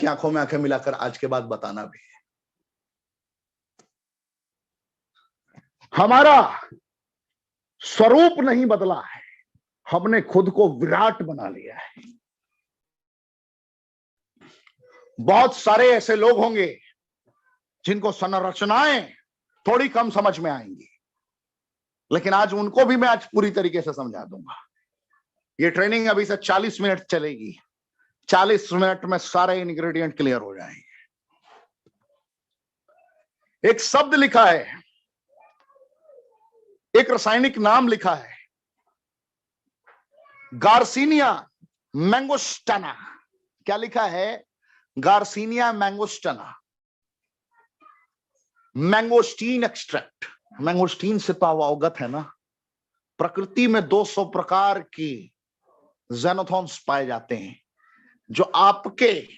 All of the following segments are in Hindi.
की आंखों में आंखें मिलाकर आज के बाद बताना भी है। हमारा स्वरूप नहीं बदला है, हमने खुद को विराट बना लिया है। बहुत सारे ऐसे लोग होंगे जिनको संरचनाएं थोड़ी कम समझ में आएंगी, लेकिन आज उनको भी मैं आज पूरी तरीके से समझा दूंगा। ये ट्रेनिंग अभी से 40 मिनट चलेगी। 40 मिनट में सारे इंग्रेडिएंट क्लियर हो जाएंगे। एक शब्द लिखा है, एक रासायनिक नाम लिखा है, गार्सिनिया मैंगोस्टाना। क्या लिखा है? Garcinia mangostana, mangosteen extract. Mangosteen से तो अवगत है ना, प्रकृति में 200 प्रकार की ज़ेनोथॉन्स पाए जाते हैं, जो आपके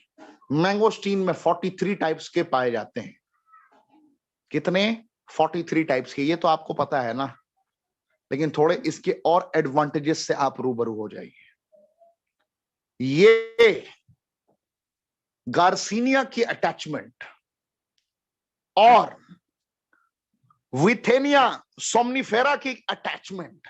मैंगोस्टीन में 43 टाइप्स के पाए जाते हैं। कितने? 43 टाइप्स के। ये तो आपको पता है ना, लेकिन थोड़े इसके और एडवांटेजेस से आप रूबरू हो जाइए। ये गार्सिनिया की अटैचमेंट और विथेनिया सोमनिफेरा की अटैचमेंट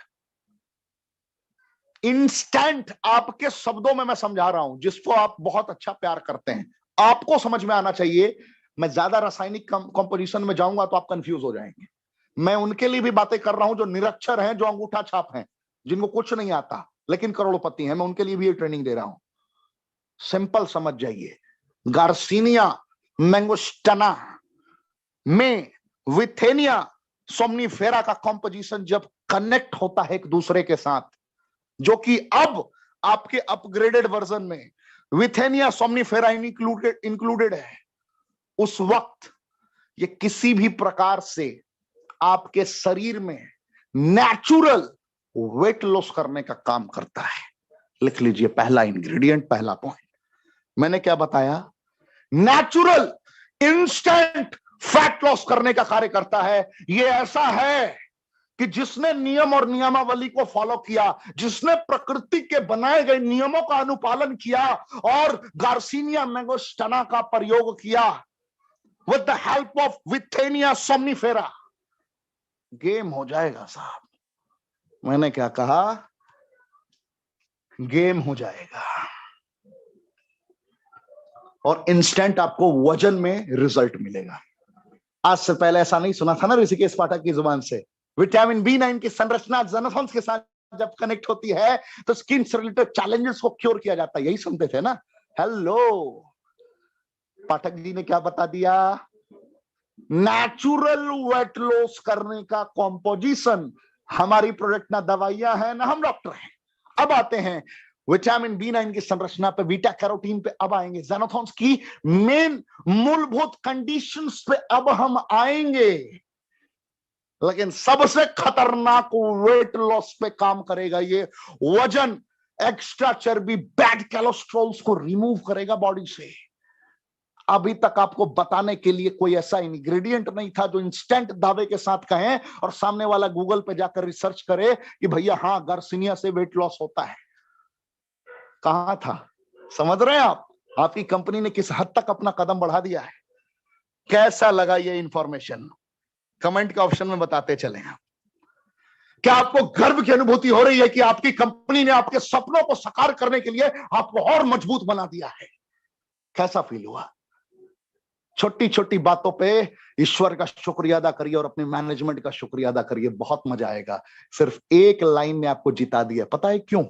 इंस्टेंट, आपके शब्दों में मैं समझा रहा हूं, जिसको आप बहुत अच्छा प्यार करते हैं, आपको समझ में आना चाहिए। मैं ज्यादा रासायनिक कंपोजिशन में जाऊंगा तो आप कंफ्यूज हो जाएंगे। मैं उनके लिए भी बातें कर रहा हूं जो निरक्षर हैं, जो अंगूठा छाप हैं, जिनको कुछ नहीं आता लेकिन करोड़पति हैं। मैं उनके लिए भी ये ट्रेनिंग दे रहा हूं। सिंपल समझ जाइए, गार्सिनिया मैंगोस्टाना में विथेनिया सोमनिफेरा का कंपोजिशन जब कनेक्ट होता है एक दूसरे के साथ, जो कि अब आपके अपग्रेडेड वर्जन में विथेनिया सोमनिफेरा इंक्लूडेड है, उस वक्त ये किसी भी प्रकार से आपके शरीर में नेचुरल वेट लॉस करने का काम करता है। लिख लीजिए, पहला इंग्रेडिएंट, पहला पॉइंट मैंने क्या बताया? नेचुरल इंस्टेंट फैट लॉस करने का कार्य करता है। ये ऐसा है कि जिसने नियम और नियमावली को फॉलो किया, जिसने प्रकृति के बनाए गए नियमों का अनुपालन किया और गार्सिनिया मैंगोस्टाना का प्रयोग किया with the help of withania somnifera, game हो जाएगा साहब। मैंने क्या कहा? गेम हो जाएगा और इंस्टेंट आपको वजन में रिजल्ट मिलेगा। आज से पहले ऐसा नहीं सुना था ना ऋषिकेश पाठक की जुबान से। विटामिन B9 की संरचना ज़ेनोथॉन्स के साथ जब कनेक्ट होती है तो स्किन से रिलेटेड चैलेंजेस को क्योर किया जाता है, यही सुनते थे ना। हेलो, पाठक जी ने क्या बता दिया? नेचुरल वेट लॉस करने का कॉम्पोजिशन। हमारी प्रोडक्ट ना दवाइयां हैं ना हम डॉक्टर हैं। अब आते हैं विटामिन B9 की संरचना पे, बीटा कैरोटीन पे अब आएंगे, ज़ेनोथॉन्स की मेन मूलभूत कंडीशंस पे अब हम आएंगे। लेकिन सबसे खतरनाक वेट लॉस पे काम करेगा ये। वजन, एक्स्ट्रा चर्बी, बैड कोलेस्ट्रॉल्स को रिमूव करेगा बॉडी से। अभी तक आपको बताने के लिए कोई ऐसा इंग्रेडिएंट नहीं था जो इंस्टेंट दावे के साथ कहें और सामने वाला गूगल पे जाकर रिसर्च करे कि भैया हाँ, गार्सिनिया से वेट लॉस होता है। कहां था? समझ रहे हैं आप? आपकी कंपनी ने किस हद तक अपना कदम बढ़ा दिया है। कैसा लगा ये इंफॉर्मेशन? कमेंट के ऑप्शन में बताते चले। क्या आपको गर्व की अनुभूति हो रही है कि आपकी कंपनी ने आपके सपनों को साकार करने के लिए आपको और मजबूत बना दिया है? कैसा फील हुआ? छोटी छोटी बातों पे ईश्वर का शुक्रिया अदा करिए और अपने मैनेजमेंट का शुक्रिया अदा करिए, बहुत मजा आएगा। सिर्फ एक लाइन ने आपको जिता दिया। पता है क्यों?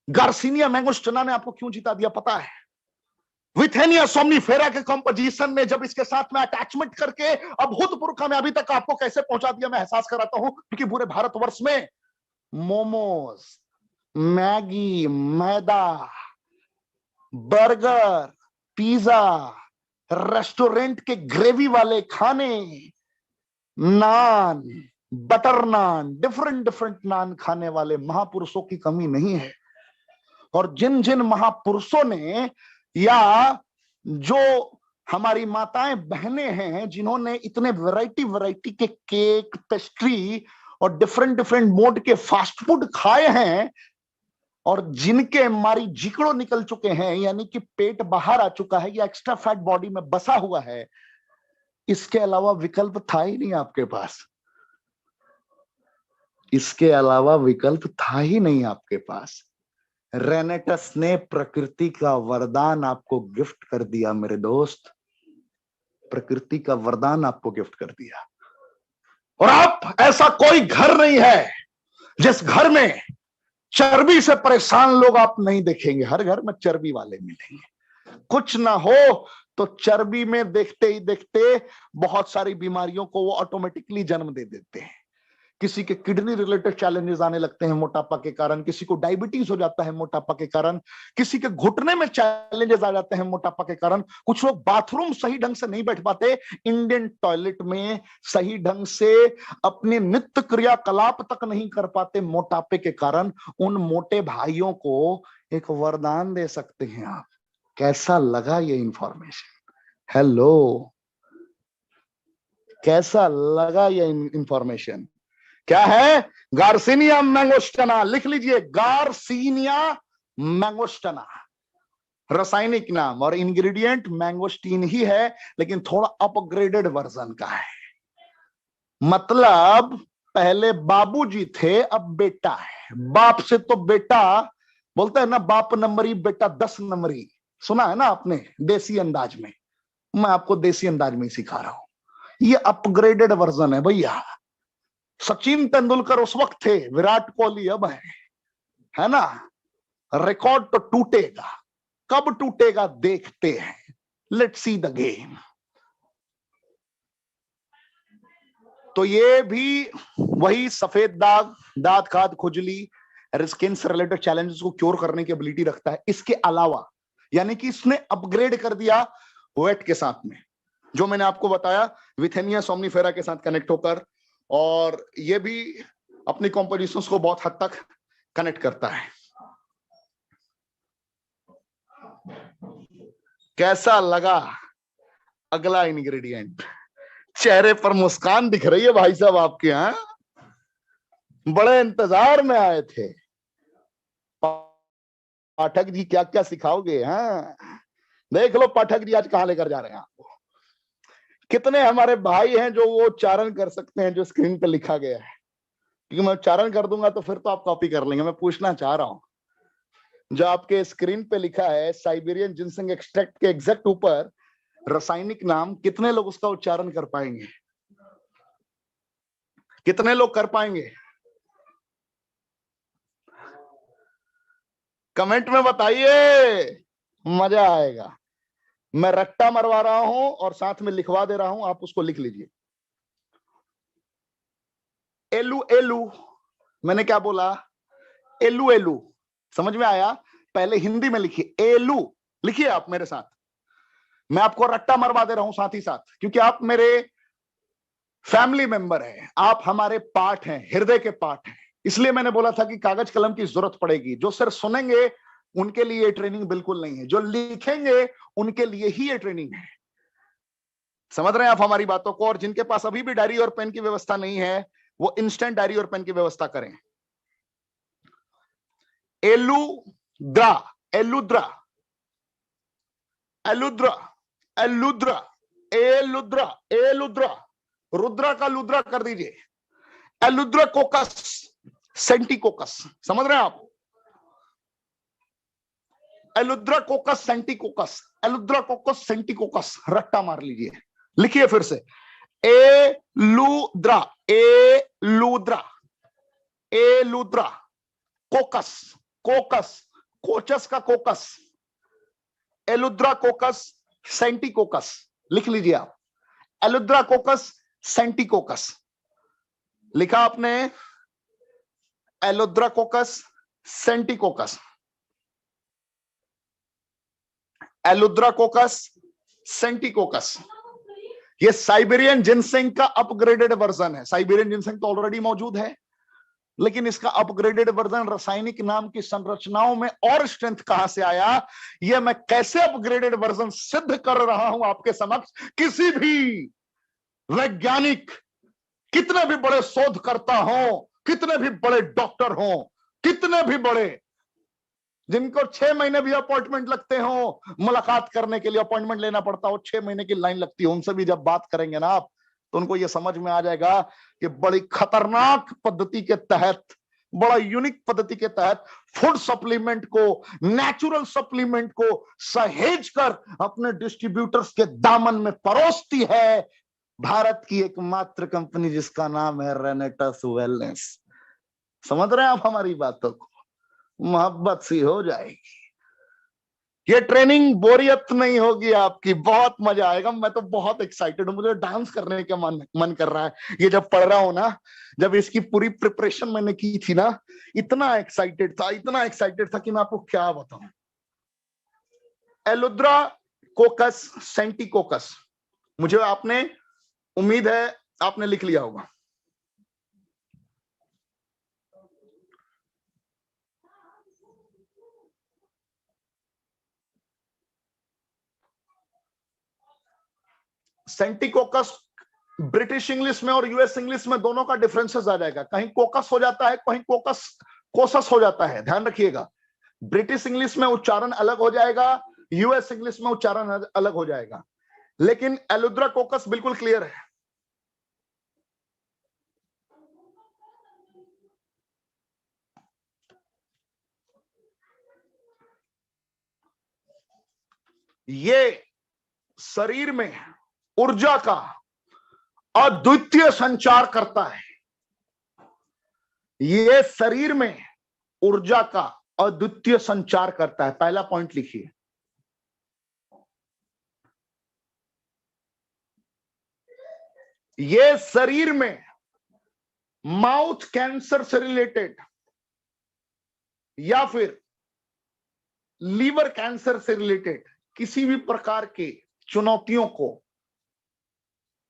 गार्सिनिया मैंगोस्टाना ने आपको क्यों जिता दिया पता है? विथेनिया सोमनिफेरा के कंपोजिशन ने जब इसके साथ में अटैचमेंट करके अभूतपूर्व कामयाबी तक आपको कैसे पहुंचा दिया, मैं एहसास कराता हूं। क्योंकि पूरे भारतवर्ष में मोमोज, मैगी, मैदा, बर्गर, पिज्जा, रेस्टोरेंट के ग्रेवी वाले खाने, नान, बटर नान, डिफरेंट डिफरेंट नान खाने वाले महापुरुषों की कमी नहीं है। और जिन जिन महापुरुषों ने या जो हमारी माताएं बहनें हैं जिन्होंने इतने वैरायटी वैरायटी के केक, पेस्ट्री और डिफरेंट डिफरेंट मोड के फास्ट फूड खाए हैं, और जिनके एमआरआई जिकड़ों निकल चुके हैं, यानी कि पेट बाहर आ चुका है या एक्स्ट्रा फैट बॉडी में बसा हुआ है, इसके अलावा विकल्प था ही नहीं आपके पास। इसके अलावा विकल्प था ही नहीं आपके पास। रेनेटस ने प्रकृति का वरदान आपको गिफ्ट कर दिया मेरे दोस्त, प्रकृति का वरदान आपको गिफ्ट कर दिया। और आप, ऐसा कोई घर नहीं है जिस घर में चर्बी से परेशान लोग आप नहीं देखेंगे। हर घर में चर्बी वाले मिलेंगे। कुछ ना हो तो चर्बी में देखते ही देखते बहुत सारी बीमारियों को वो ऑटोमेटिकली जन्म दे देते हैं। किसी के किडनी रिलेटेड चैलेंजेस आने लगते हैं मोटापा के कारण, किसी को डायबिटीज हो जाता है मोटापा के कारण, किसी के घुटने में चैलेंजेस आ जाते हैं मोटापा के कारण, कुछ लोग बाथरूम सही ढंग से नहीं बैठ पाते, इंडियन टॉयलेट में सही ढंग से अपने नित्य क्रियाकलाप तक नहीं कर पाते मोटापे के कारण। उन मोटे भाइयों को एक वरदान दे सकते हैं आप। कैसा लगा ये इंफॉर्मेशन? हेलो, कैसा लगा ये इंफॉर्मेशन? क्या है? गार्सिनिया मैंगोस्टिना। लिख लीजिए, गार्सिनिया मैंगोस्टिना रासायनिक नाम, और इंग्रेडिएंट मैंगोस्टीन ही है, लेकिन थोड़ा अपग्रेडेड वर्जन का है। मतलब पहले बाबूजी थे, अब बेटा है। बाप से तो बेटा बोलते हैं ना, बाप नंबरी बेटा 10 नंबरी। सुना है ना आपने देसी अंदाज में। मैं आपको देसी अंदाज में सिखा रहा हूं। ये अपग्रेडेड वर्जन है भैया। सचिन तेंदुलकर उस वक्त थे, विराट कोहली अब है ना। रिकॉर्ड तो टूटेगा, कब टूटेगा देखते हैं। Let's see the game. तो ये भी वही सफेद दाग, दांत खाद, खुजली, स्किन से रिलेटेड चैलेंजेस को क्योर करने की एबिलिटी रखता है। इसके अलावा यानी कि इसने अपग्रेड कर दिया वेट के साथ में, जो मैंने आपको बताया विथेनिया सोमनीफेरा के साथ कनेक्ट होकर, और ये भी अपनी कॉम्पोजिशंस को बहुत हद तक कनेक्ट करता है। कैसा लगा अगला इंग्रेडिएंट? चेहरे पर मुस्कान दिख रही है भाई साहब आपके। हाँ, बड़े इंतजार में आए थे। पाठक जी क्या क्या सिखाओगे? हाँ, देख लो पाठक जी आज कहां लेकर जा रहे हैं आपको। कितने हमारे भाई हैं जो वो उच्चारण कर सकते हैं जो स्क्रीन पे लिखा गया है? क्योंकि मैं उच्चारण कर दूंगा तो फिर तो आप कॉपी कर लेंगे। मैं पूछना चाह रहा हूं, जो आपके स्क्रीन पे लिखा है साइबेरियन जिनसेंग एक्सट्रैक्ट के एग्जैक्ट ऊपर रासायनिक नाम, कितने लोग उसका उच्चारण कर पाएंगे? कितने लोग कर पाएंगे? कमेंट में बताइए, मजा आएगा। मैं रट्टा मरवा रहा हूं और साथ में लिखवा दे रहा हूं, आप उसको लिख लीजिए। एलू एलू, मैंने क्या बोला? एलू एलू, समझ में आया? पहले हिंदी में लिखिए, एलू लिखिए आप मेरे साथ। मैं आपको रट्टा मरवा दे रहा हूं साथ ही साथ, क्योंकि आप मेरे फैमिली मेंबर हैं, आप हमारे पार्ट हैं, हृदय के पार्ट हैं। इसलिए मैंने बोला था कि कागज कलम की जरूरत पड़ेगी। जो सिर्फ सुनेंगे उनके लिए ट्रेनिंग बिल्कुल नहीं है, जो लिखेंगे उनके लिए ही ये ट्रेनिंग है। समझ रहे हैं आप हमारी बातों को? और जिनके पास अभी भी डायरी और पेन की व्यवस्था नहीं है, वो इंस्टेंट डायरी और पेन की व्यवस्था करें। एलुद्रा, एलुद्रा, एलुद्रा, एलुद्रा, एलुद्रा, एलुद्रा, रुद्रा का लुद्रा कर दीजिए। एलुद्रा कोकस सेंटिकोकस, समझ रहे हैं आप? एलुद्रा कोकस सेंटिकोकस, एलुद्रा कोकस सेंटिकोकस, रट्टा मार लीजिए। लिखिए फिर से, एलुद्रा, एलुद्रा, एलुद्रा कोकस, कोकस, कोचस का कोकस, एलुद्रा कोकस सेंटिकोकस। लिख लीजिए आप, एलुद्रा कोकस सेंटिकोकस। लिखा आपने? एलुद्रा कोकस सेंटिकोकस, एलुद्रा कोकस सेंटिकोकस। ये साइबेरियन जिनसेंग का अपग्रेडेड वर्जन है। साइबेरियन जिनसेंग तो ऑलरेडी मौजूद है, लेकिन इसका अपग्रेडेड वर्जन रासायनिक नाम की संरचनाओं में और स्ट्रेंथ कहां से आया, यह मैं कैसे अपग्रेडेड वर्जन सिद्ध कर रहा हूं आपके समक्ष। किसी भी वैज्ञानिक, कितने भी बड़े शोधकर्ता हो, कितने भी बड़े डॉक्टर हो, कितने भी बड़े जिनको 6 महीने भी अपॉइंटमेंट लगते हो, मुलाकात करने के लिए अपॉइंटमेंट लेना पड़ता हो, 6 महीने की लाइन लगती है, उनसे भी जब बात करेंगे ना आप, तो उनको ये समझ में आ जाएगा कि बड़ी खतरनाक पद्धति के तहत, बड़ा यूनिक पद्धति के तहत फूड सप्लीमेंट को, नेचुरल सप्लीमेंट को सहेज कर अपने डिस्ट्रीब्यूटर्स के दामन में परोसती है भारत की एकमात्र कंपनी, जिसका नाम है रेनेटस वेलनेस। समझ रहे हैं आप हमारी बातों को? मोहब्बत सी हो जाएगी। ये ट्रेनिंग बोरियत नहीं होगी आपकी, बहुत मजा आएगा। मैं तो बहुत एक्साइटेड हूं, मुझे डांस करने का मन कर रहा है। ये जब पढ़ रहा हूं ना, जब इसकी पूरी प्रिपरेशन मैंने की थी ना, इतना एक्साइटेड था, इतना एक्साइटेड था कि मैं आपको क्या बताऊं। एलुद्रा कोकस सेंटिकोकस, मुझे आपने, उम्मीद है आपने लिख लिया होगा। सेंटिकोकस ब्रिटिश इंग्लिश में और यूएस इंग्लिश में दोनों का डिफरेंसेस आ जाएगा। कहीं कोकस हो जाता है, कहीं कोकस कोसस हो जाता है, ध्यान रखिएगा। ब्रिटिश इंग्लिश में उच्चारण अलग हो जाएगा, यूएस इंग्लिश में उच्चारण अलग हो जाएगा, लेकिन एलुद्रा कोकस बिल्कुल क्लियर है। ये शरीर में ऊर्जा का अद्वितीय संचार करता है। ये शरीर में ऊर्जा का अद्वितीय संचार करता है। पहला पॉइंट लिखिए। ये शरीर में माउथ कैंसर से रिलेटेड या फिर लीवर कैंसर से रिलेटेड किसी भी प्रकार के चुनौतियों को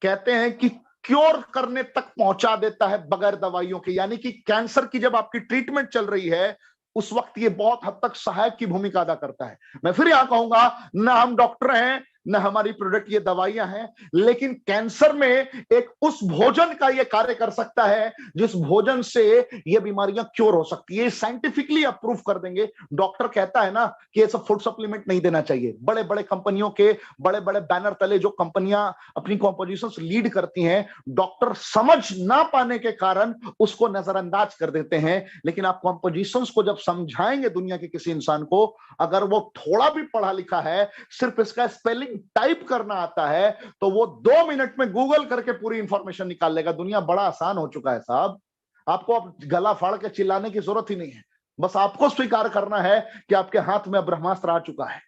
कहते हैं कि क्योर करने तक पहुंचा देता है बगैर दवाइयों के। यानी कि कैंसर की जब आपकी ट्रीटमेंट चल रही है, उस वक्त ये बहुत हद तक सहायक की भूमिका अदा करता है। मैं फिर यहां कहूंगा, ना हम डॉक्टर हैं, न हमारी प्रोडक्ट ये दवाइयां हैं, लेकिन कैंसर में एक उस भोजन का ये कार्य कर सकता है जिस भोजन से ये बीमारियां क्योर हो सकती है। साइंटिफिकली अप्रूव कर देंगे। डॉक्टर कहता है ना कि ये सब फूड सप्लीमेंट नहीं देना चाहिए। बड़े बड़े कंपनियों के बड़े बड़े बैनर तले जो कंपनियां अपनी कॉम्पोजिशंस लीड करती हैं, डॉक्टर समझ ना पाने के कारण उसको नजरअंदाज कर देते हैं। लेकिन आप कॉम्पोजिशंस को जब समझाएंगे दुनिया के किसी इंसान को, अगर वो थोड़ा भी पढ़ा लिखा है, सिर्फ इसका स्पेलिंग टाइप करना आता है, तो वो 2 मिनट में गूगल करके पूरी इंफॉर्मेशन निकाल लेगा। दुनिया बड़ा आसान हो चुका है साहब। आपको अब गला फाड़ के चिल्लाने की जरूरत ही नहीं है। बस आपको स्वीकार करना है कि आपके हाथ में अब ब्रह्मास्त्र आ चुका है।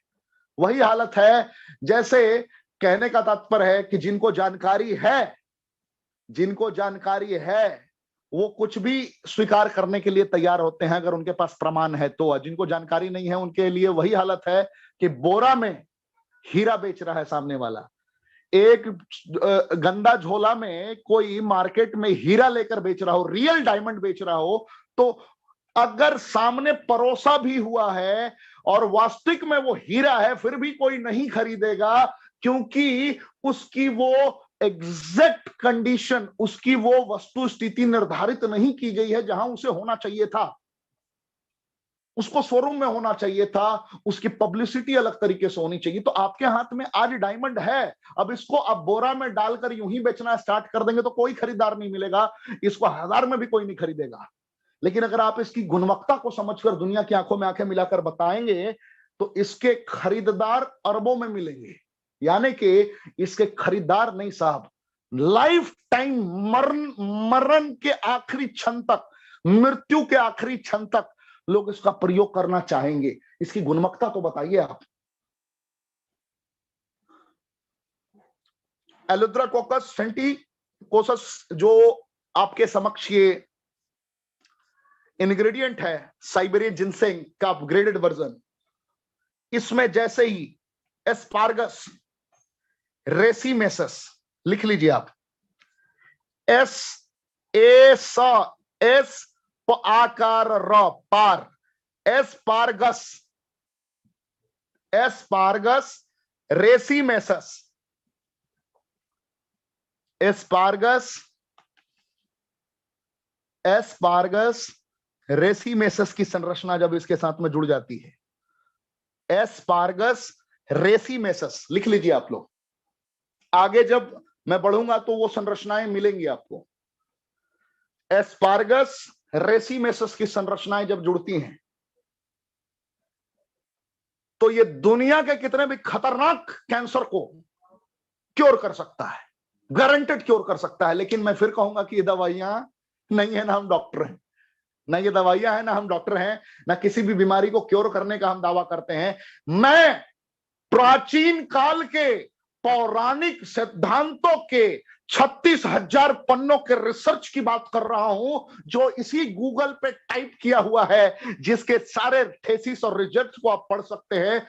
वही हालत है, जैसे कहने का तात्पर्य है कि जिनको जानकारी है, जिनको जानकारी है, वो कुछ भी स्वीकार करने के लिए तैयार होते हैं अगर उनके पास प्रमाण है तो। जिनको जानकारी नहीं है उनके लिए वही हालत है कि बोरा में हीरा बेच रहा है सामने वाला। एक गंदा झोला में कोई मार्केट में हीरा लेकर बेच रहा हो, रियल डायमंड बेच रहा हो, तो अगर सामने परोसा भी हुआ है और वास्तविक में वो हीरा है, फिर भी कोई नहीं खरीदेगा, क्योंकि उसकी वो एग्जैक्ट कंडीशन, उसकी वो वस्तु स्थिति निर्धारित नहीं की गई है जहां उसे होना चाहिए था। उसको शोरूम में होना चाहिए था, उसकी पब्लिसिटी अलग तरीके से होनी चाहिए। तो आपके हाथ में आज डायमंड है, अब इसको आप बोरा में डालकर यूं ही बेचना स्टार्ट कर देंगे तो कोई खरीदार नहीं मिलेगा, इसको 1000 में भी कोई नहीं खरीदेगा। लेकिन अगर आप इसकी गुणवत्ता को समझकर दुनिया की आंखों में आंखें मिलाकर बताएंगे, तो इसके खरीदार अरबों में मिलेंगे। यानी कि इसके खरीदार नहीं साहब, लाइफ टाइम मरण के आखिरी क्षण तक, मृत्यु के आखिरी क्षण तक लोग इसका प्रयोग करना चाहेंगे। इसकी गुणवत्ता तो बताइए आप। एलुद्रा कोकस सेंटिकोसस जो आपके समक्ष ये इंग्रेडिएंट है, साइबेरियन जिनसेंग का अपग्रेडेड वर्जन, इसमें जैसे ही एस्पार्गस रेसिमेसस, लिख लीजिए आप, एस ए स एस आकार र पार, एस्पार्गस, एस्पार्गस रेसिमेसस, एस्पार्गस, एस्पार्गस रेसिमेसस की संरचना जब इसके साथ में जुड़ जाती है, एस्पार्गस रेसिमेसस, लिख लीजिए आप लोग, आगे जब मैं बढ़ूंगा तो वो संरचनाएं मिलेंगी आपको। एस्पार्गस रेसिमेसस की संरचनाएं जब जुड़ती हैं तो ये दुनिया के कितने भी खतरनाक कैंसर को क्योर कर सकता है, गारंटेड क्योर कर सकता है। लेकिन मैं फिर कहूंगा कि ये दवाइयां नहीं है, ना हम डॉक्टर हैं, ना ये दवाइयां हैं, ना हम डॉक्टर हैं, ना किसी भी बीमारी को क्योर करने का हम दावा करते हैं। मैं प्राचीन काल के पौराणिक सिद्धांतों के 36,000 पन्नों के रिसर्च की बात कर रहा हूं, जो इसी गूगल पे टाइप किया हुआ है, जिसके सारे थेसिस और रिजल्ट्स को आप पढ़ सकते हैं।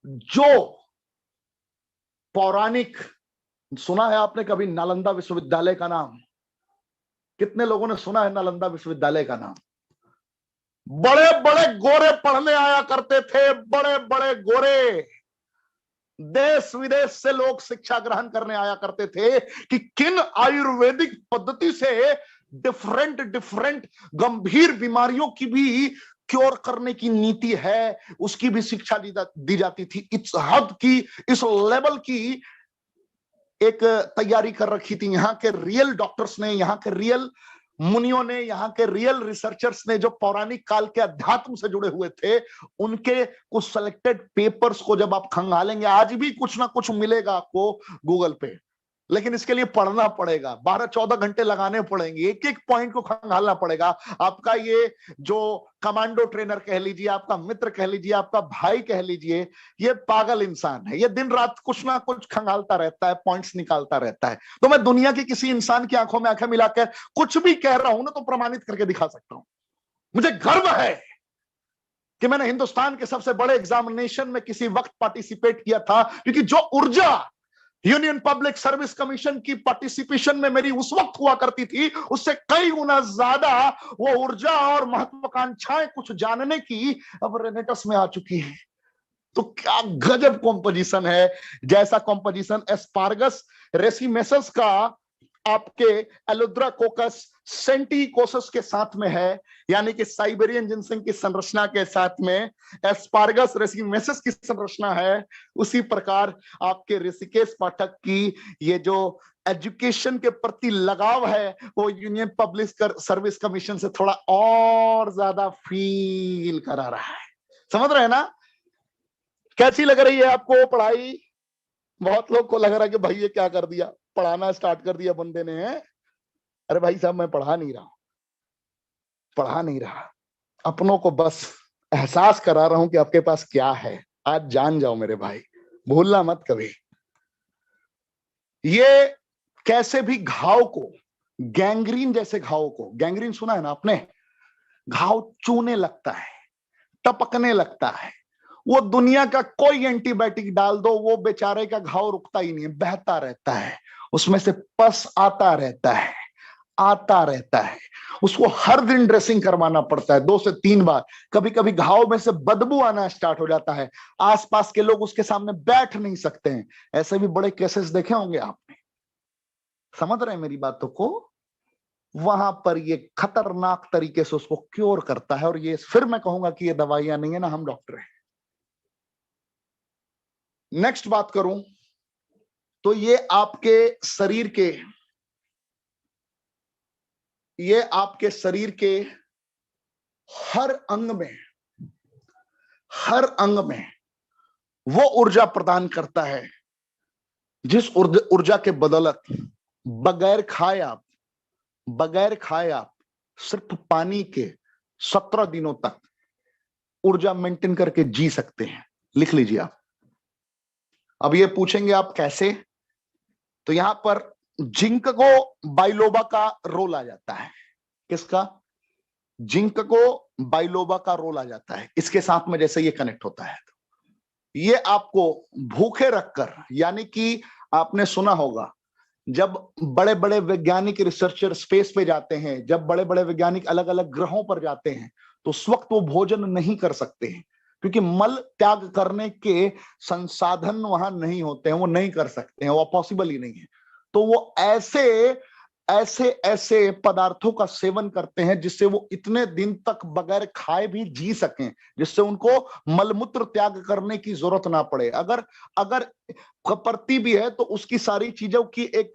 जो पौराणिक, सुना है आपने कभी नालंदा विश्वविद्यालय का नाम? कितने लोगों ने सुना है नालंदा विश्वविद्यालय का नाम? बड़े बड़े गोरे पढ़ने आया करते थे, बड़े बड़े गोरे, देश विदेश से लोग शिक्षा ग्रहण करने आया करते थे कि किन आयुर्वेदिक पद्धति से डिफरेंट डिफरेंट गंभीर बीमारियों की भी क्योर करने की नीति है, उसकी भी शिक्षा दी जाती थी। इस हद की, इस लेवल की एक तैयारी कर रखी थी यहाँ के रियल डॉक्टर्स ने, यहाँ के रियल मुनियों ने, यहाँ के रियल रिसर्चर्स ने, जो पौराणिक काल के अध्यात्म से जुड़े हुए थे। उनके कुछ सेलेक्टेड पेपर्स को जब आप खंगालेंगे, आज भी कुछ ना कुछ मिलेगा आपको गूगल पे, लेकिन इसके लिए पढ़ना पड़ेगा, 12-14 घंटे लगाने पड़ेंगे, एक एक पॉइंट को खंगालना पड़ेगा। आपका ये जो कमांडो ट्रेनर कह लीजिए, आपका मित्र कह लीजिए, आपका भाई कह लीजिए, ये पागल इंसान है, ये दिन रात कुछ ना कुछ खंगालता रहता है, पॉइंट्स निकालता रहता है। तो मैं दुनिया के किसी इंसान की आंखों में आंखें मिलाकर कुछ भी कह रहा हूं ना, तो प्रमाणित करके दिखा सकता हूं। मुझे गर्व है कि मैंने हिंदुस्तान के सबसे बड़े एग्जामिनेशन में किसी वक्त पार्टिसिपेट किया था, क्योंकि जो ऊर्जा यूनियन पब्लिक सर्विस कमीशन की पार्टिसिपेशन में मेरी उस वक्त हुआ करती थी, उससे कई गुना ज्यादा वो ऊर्जा और महत्वाकांक्षाएं कुछ जानने की अब रेनेटस में आ चुकी है। तो क्या गजब कॉम्पोजिशन है। जैसा कॉम्पोजिशन एस्पार्गस रेसिमेसस का आपके एलोद्राकोकस सेंटिकोसस के साथ में है, यानी कि साइबेरियन जिनसिंग की संरचना के साथ में एस्पार्गस रेसिमेसस की संरचना है, उसी प्रकार आपके ऋषिकेश पाठक की ये जो एजुकेशन के प्रति लगाव है, वो यूनियन पब्लिक सर्विस कमीशन से थोड़ा और ज्यादा फील करा रहा है। समझ रहे हैं ना? कैसी लग रही है आपको पढ़ाई? बहुत लोग को लग रहा है कि भाई ये क्या कर दिया, पढ़ाना स्टार्ट कर दिया बंदे ने। अरे भाई साहब, मैं पढ़ा नहीं रहा, अपनों को बस एहसास करा रहा हूं कि आपके पास क्या है। आज जान जाओ मेरे भाई, भूलना मत कभी। ये कैसे भी घाव को, गैंग्रीन जैसे घाव को, गैंग्रीन सुना है ना आपने? घाव चूने लगता है, टपकने लगता है, वो दुनिया का कोई एंटीबायोटिक डाल दो, वो बेचारे का घाव रुकता ही नहीं है, बहता रहता है, उसमें से पस आता रहता है। उसको हर दिन ड्रेसिंग करवाना पड़ता है, 2 से 3 बार। कभी कभी घाव में से बदबू आना स्टार्ट हो जाता है, आसपास के लोग उसके सामने बैठ नहीं सकते हैं। ऐसे भी बड़े केसेस देखे होंगे आपने। समझ रहे हैं मेरी बातों को? वहां पर ये खतरनाक तरीके से उसको क्योर करता है। और ये फिर मैं कहूंगा कि ये दवाइयां नहीं है, ना हम डॉक्टर हैं। नेक्स्ट बात करूं तो ये आपके शरीर के हर अंग में वो ऊर्जा प्रदान करता है, जिस ऊर्जा के बदौलत बगैर खाए आप सिर्फ पानी के 17 दिनों तक ऊर्जा मेंटेन करके जी सकते हैं। लिख लीजिए आप। अब ये पूछेंगे आप कैसे, तो यहां पर जिंको बाइलोबा का रोल आ जाता है। किसका? जिंको बाइलोबा का रोल आ जाता है इसके साथ में, जैसे ये कनेक्ट होता है। तो ये आपको भूखे रखकर, यानी कि आपने सुना होगा जब बड़े बड़े वैज्ञानिक रिसर्चर स्पेस पे जाते हैं, जब बड़े बड़े वैज्ञानिक अलग अलग ग्रहों पर जाते हैं, तो उस वक्त वो भोजन नहीं कर सकते हैं, क्योंकि मल त्याग करने के संसाधन वहां नहीं होते हैं, वो नहीं कर सकते हैं, वो पॉसिबल ही नहीं है। तो वो ऐसे ऐसे ऐसे पदार्थों का सेवन करते हैं जिससे वो इतने दिन तक बगैर खाए भी जी सकें, जिससे उनको मलमूत्र त्याग करने की जरूरत ना पड़े। अगर अगर पड़ती भी है तो उसकी सारी चीजों की एक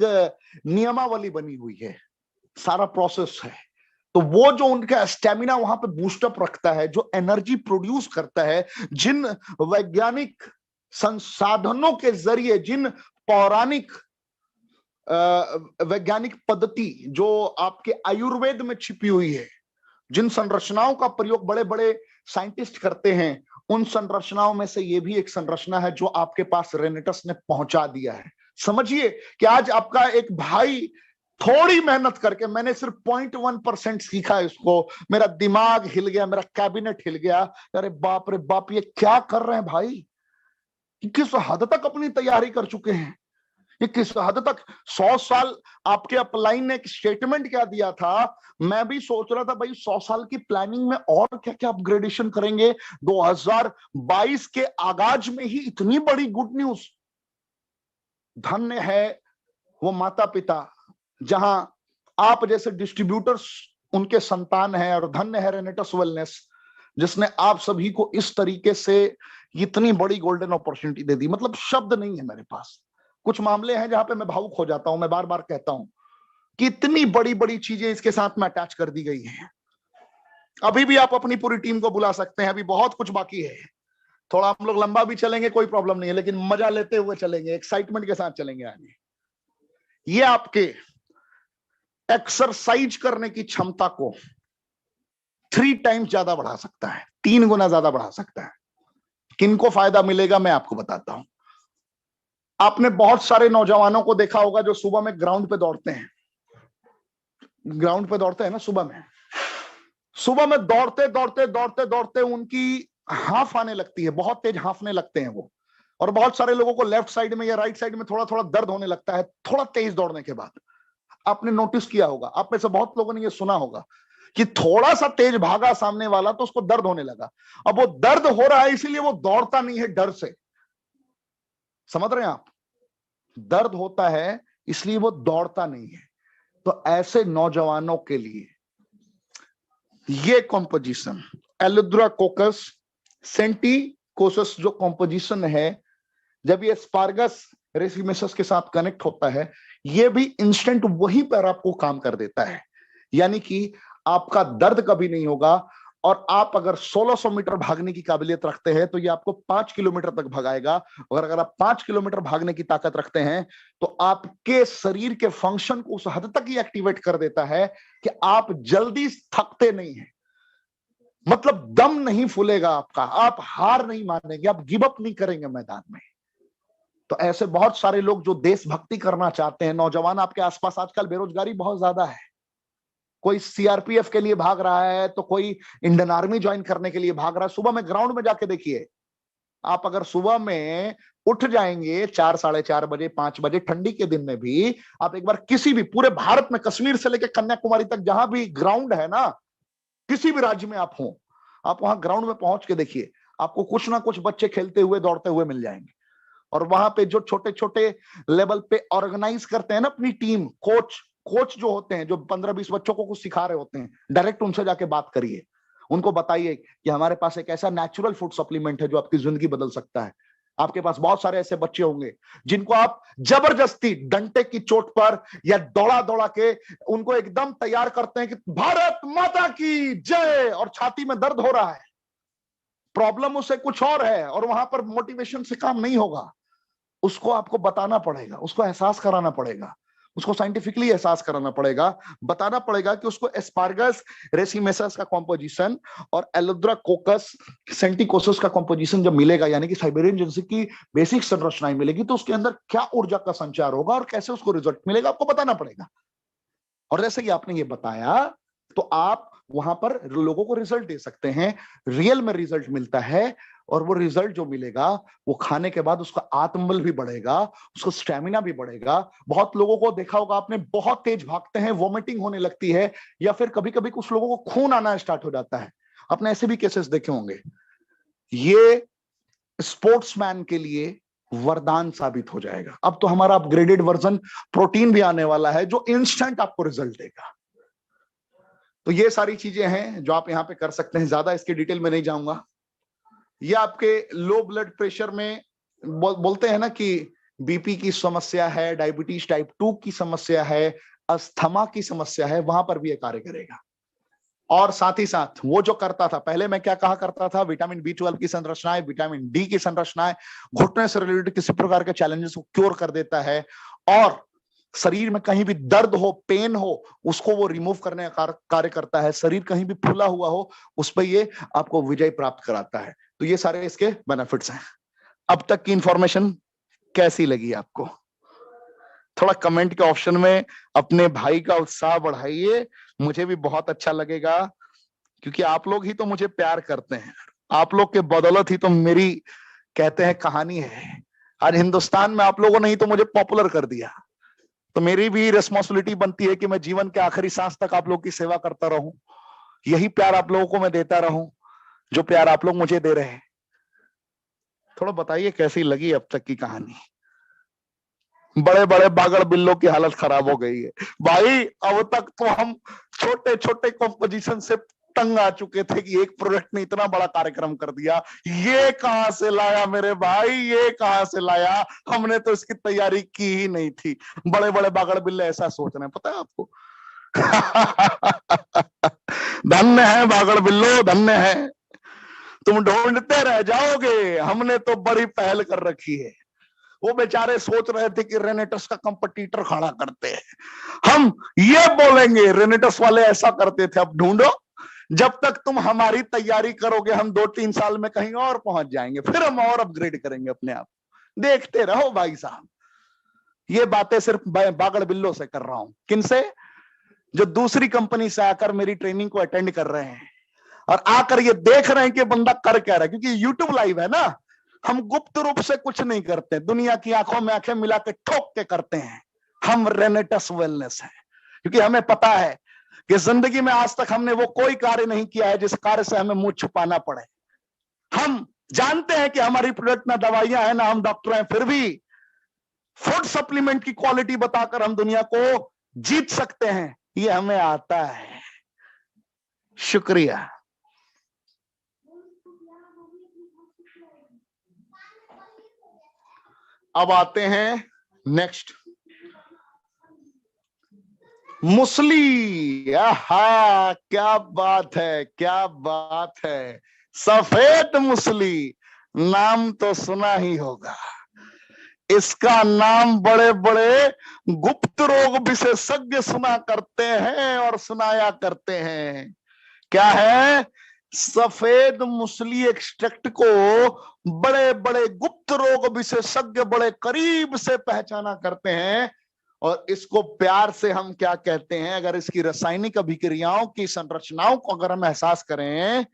नियमावली बनी हुई है, सारा प्रोसेस है। तो वो जो उनका स्टेमिना वहां पे बूस्टअप रखता है, जो एनर्जी प्रोड्यूस करता है, जिन वैज्ञानिक संसाधनों के जरिए, जिन पौराणिक वैज्ञानिक पद्धति जो आपके आयुर्वेद में छिपी हुई है, जिन संरचनाओं का प्रयोग बड़े बड़े साइंटिस्ट करते हैं, उन संरचनाओं में से ये भी एक संरचना है जो आपके पास रेनेटस ने पहुंचा दिया है। समझिए कि आज आपका एक भाई थोड़ी मेहनत करके, मैंने सिर्फ 0.1% सीखा है इसको, मेरा दिमाग हिल गया, मेरा कैबिनेट हिल गया। अरे बाप रे बाप, ये क्या कर रहे हैं भाई, किस हद तक अपनी तैयारी कर चुके हैं, ये किस हद तक। 100 साल आपके अपलाइन ने एक स्टेटमेंट क्या दिया था, मैं भी सोच रहा था भाई 100 साल की प्लानिंग में और क्या क्या अपग्रेडेशन करेंगे, 2022 के आगाज में ही इतनी बड़ी गुड न्यूज। धन्य है वो माता पिता जहां आप जैसे डिस्ट्रीब्यूटर्स उनके संतान हैं, और धन्य है रेनेटस वेलनेस जिसने आप सभी को इस तरीके से इतनी बड़ी गोल्डन अपॉर्चुनिटी दे दी। मतलब शब्द नहीं है मेरे पास। कुछ मामले हैं जहां पे मैं भावुक हो जाता हूं, मैं बार बार कहता हूं कि इतनी बड़ी बड़ी चीजें इसके साथ में अटैच कर दी गई हैं। अभी भी आप अपनी पूरी टीम को बुला सकते हैं, अभी बहुत कुछ बाकी है। थोड़ा हम लोग लंबा भी चलेंगे, कोई प्रॉब्लम नहीं है, लेकिन मजा लेते हुए चलेंगे, एक्साइटमेंट के साथ चलेंगे आगे। ये आपके एक्सरसाइज करने की क्षमता को 3 टाइम्स ज्यादा बढ़ा सकता है, 3 गुना ज्यादा बढ़ा सकता है। किनको फायदा मिलेगा मैं आपको बताता हूं। आपने बहुत सारे नौजवानों को देखा होगा जो सुबह में ग्राउंड पे दौड़ते हैं, ग्राउंड पे दौड़ते हैं ना सुबह में। सुबह में दौड़ते दौड़ते दौड़ते दौड़ते उनकी हाफ आने लगती है, बहुत तेज हाफने लगते हैं वो। और बहुत सारे लोगों को लेफ्ट साइड में या राइट साइड में थोड़ा थोड़ा दर्द होने लगता है थोड़ा तेज दौड़ने के बाद। आपने नोटिस किया होगा, आप में से बहुत लोगों ने ये सुना होगा कि थोड़ा सा तेज भागा सामने वाला तो उसको दर्द होने लगा। अब वो दर्द हो रहा है इसीलिए वो दौड़ता नहीं है डर से। समझ रहे हैं आप? दर्द होता है इसलिए वो दौड़ता नहीं है। तो ऐसे नौजवानों के लिए ये कॉम्पोजिशन एलुद्राकोकस सेंटिकोसस जो कॉम्पोजिशन है, जब ये एस्पार्गस रेसिमेसस के साथ कनेक्ट होता है, ये भी इंस्टेंट वहीं पर आपको काम कर देता है। यानी कि आपका दर्द कभी नहीं होगा। और आप अगर 1600 मीटर भागने की काबिलियत रखते हैं तो ये आपको 5 किलोमीटर तक भगाएगा। और अगर आप 5 किलोमीटर भागने की ताकत रखते हैं तो आपके शरीर के फंक्शन को उस हद तक ही एक्टिवेट कर देता है कि आप जल्दी थकते नहीं हैं। मतलब दम नहीं फूलेगा आपका, आप हार नहीं मानेंगे, आप गिव अप नहीं करेंगे मैदान में। तो ऐसे बहुत सारे लोग जो देशभक्ति करना चाहते हैं, नौजवान आपके आसपास, आजकल बेरोजगारी बहुत ज्यादा है। कोई सीआरपीएफ के लिए भाग रहा है तो कोई इंडियन आर्मी ज्वाइन करने के लिए भाग रहा है। सुबह में ग्राउंड में जाके देखिए, आप अगर सुबह में उठ जाएंगे 4 साढ़े 4 बजे 5 बजे ठंडी के दिन में भी, आप एक बार किसी भी पूरे भारत में कश्मीर से लेकर कन्याकुमारी तक जहां भी ग्राउंड है ना, किसी भी राज्य में आप हो, आप वहां ग्राउंड में पहुंच के देखिए, आपको कुछ ना कुछ बच्चे खेलते हुए दौड़ते हुए मिल जाएंगे। और वहां पे जो छोटे छोटे लेवल पे ऑर्गेनाइज करते हैं ना अपनी टीम, कोच जो होते हैं, जो 15-20 बच्चों को कुछ सिखा रहे होते हैं, डायरेक्ट उनसे जाके बात करिए, उनको बताइए कि हमारे पास एक ऐसा नेचुरल फूड सप्लीमेंट है जो आपकी जिंदगी बदल सकता है। आपके पास बहुत सारे ऐसे बच्चे होंगे जिनको आप जबरदस्ती डंडे की चोट पर या दौड़ा दौड़ा के उनको एकदम तैयार करते हैं कि भारत माता की जय, और छाती में दर्द हो रहा है, प्रॉब्लम उसे कुछ और है, और वहां पर मोटिवेशन से काम नहीं होगा। उसको आपको बताना पड़ेगा, उसको एहसास कराना पड़ेगा, उसको साइंटिफिकली एहसास कराना पड़ेगा, बताना पड़ेगा कि उसको एस्पार्गस रेसिमेसस का कॉम्पोजिशन और एलुद्राकोकस सेंटिकोसस का कॉम्पोजिशन जब मिलेगा, यानी कि साइबेरियन जिंसी की बेसिक संरचनाएं मिलेगी, तो उसके अंदर क्या ऊर्जा का संचार होगा और कैसे उसको रिजल्ट मिलेगा, आपको बताना पड़ेगा। और जैसे कि आपने ये बताया, तो आप वहां पर लोगों को रिजल्ट दे सकते हैं, रियल में रिजल्ट मिलता है। और वो रिजल्ट जो मिलेगा वो खाने के बाद उसका आत्मबल भी बढ़ेगा, उसका स्टेमिना भी बढ़ेगा। बहुत लोगों को देखा होगा आपने, बहुत तेज भागते हैं, वॉमिटिंग होने लगती है, या फिर कभी कभी कुछ लोगों को खून आना स्टार्ट हो जाता है। आपने ऐसे भी केसेस देखे होंगे। ये स्पोर्ट्समैन के लिए वरदान साबित हो जाएगा। अब तो हमारा अपग्रेडेड वर्जन प्रोटीन भी आने वाला है जो इंस्टेंट आपको रिजल्ट देगा। तो ये सारी चीजें हैं जो आप यहां पे कर सकते हैं, ज्यादा इसके डिटेल में नहीं जाऊंगा। ये आपके लो ब्लड प्रेशर में बोलते हैं ना कि बीपी की समस्या है, डायबिटीज टाइप 2 की समस्या है, अस्थमा की समस्या है, वहां पर भी ये कार्य करेगा। और साथ ही साथ वो जो करता था पहले, मैं क्या कहा करता था, विटामिन B12 की संरचनाएं, विटामिन डी की संरचनाएं, घुटने से रिलेटेड किसी प्रकार के चैलेंजेस को क्योर कर देता है, और शरीर में कहीं भी दर्द हो, पेन हो, उसको वो रिमूव करने का कार्य करता है। शरीर कहीं भी फूला हुआ हो, उस पर ये आपको विजय प्राप्त कराता है। तो ये सारे इसके बेनिफिट्स हैं। अब तक की इंफॉर्मेशन कैसी लगी आपको? थोड़ा कमेंट के ऑप्शन में अपने भाई का उत्साह बढ़ाइए, मुझे भी बहुत अच्छा लगेगा, क्योंकि आप लोग ही तो मुझे प्यार करते हैं। आप लोग के बदौलत ही तो मेरी, कहते हैं, कहानी है। आज हिंदुस्तान में आप लोगों ने ही तो मुझे पॉपुलर कर दिया। तो मेरी भी रिस्पॉन्सिबिलिटी बनती है कि मैं जीवन के आखिरी सांस तक आप लोग की सेवा करता रहूं, यही प्यार आप लोगों को मैं देता रहूं जो प्यार आप लोग मुझे दे रहे हैं। थोड़ा बताइए कैसी लगी अब तक की कहानी? बड़े बड़े बागड़ बिल्लों की हालत खराब हो गई है भाई। अब तक तो हम छोटे छोटे कॉम्पोजिशन से तंग आ चुके थे कि एक प्रोडक्ट ने इतना बड़ा कार्यक्रम कर दिया। ये कहां से लाया मेरे भाई, ये कहां से लाया? हमने तो इसकी तैयारी की ही नहीं थी। बड़े बड़े बागड़ बिल्ले ऐसा सोच रहे हैं, पता है आपको? धन्य है बागड़ बिल्लो, धन्य है, तुम ढूंढते रह जाओगे, हमने तो बड़ी पहल कर रखी है। वो बेचारे सोच रहे थे कि रेनेटस का कंपटीटर खड़ा करते हैं, हम ये बोलेंगे रेनेटस वाले ऐसा करते थे। अब ढूंढो, जब तक तुम हमारी तैयारी करोगे हम 2-3 साल में कहीं और पहुंच जाएंगे, फिर हम और अपग्रेड करेंगे अपने आप। देखते रहो भाई साहब। ये बातें सिर्फ बागड़ बिल्लो से कर रहा हूं। किनसे? जो दूसरी कंपनी से आकर मेरी ट्रेनिंग को अटेंड कर रहे हैं और आकर ये देख रहे हैं कि बंदा कर क्या रहा है। क्योंकि यूट्यूब लाइव है ना, हम गुप्त रूप से कुछ नहीं करते, दुनिया की आंखों में आंखें मिला के ठोक के करते हैं। हम रेनेटस वेलनेस है, क्योंकि हमें पता है कि जिंदगी में आज तक हमने वो कोई कार्य नहीं किया है जिस कार्य से हमें मुंह छुपाना पड़े। हम जानते हैं कि हमारी प्रोडक्ट ना दवाइयां हैं, ना हम डॉक्टर हैं, फिर भी फूड सप्लीमेंट की क्वालिटी बताकर हम दुनिया को जीत सकते हैं। ये हमें आता है। शुक्रिया। अब आते हैं नेक्स्ट, मुसली। आहा, क्या बात है, क्या बात है। सफेद मुसली, नाम तो सुना ही होगा। इसका नाम बड़े बड़े गुप्त रोग विशेषज्ञ सुना करते हैं और सुनाया करते हैं। क्या है? सफेद मुसली एक्सट्रैक्ट को बड़े बड़े गुप्त रोग विशेषज्ञ बड़े करीब से पहचाना करते हैं। और इसको प्यार से हम क्या कहते हैं, अगर इसकी रासायनिक अभिक्रियाओं की संरचनाओं को अगर हम एहसास करें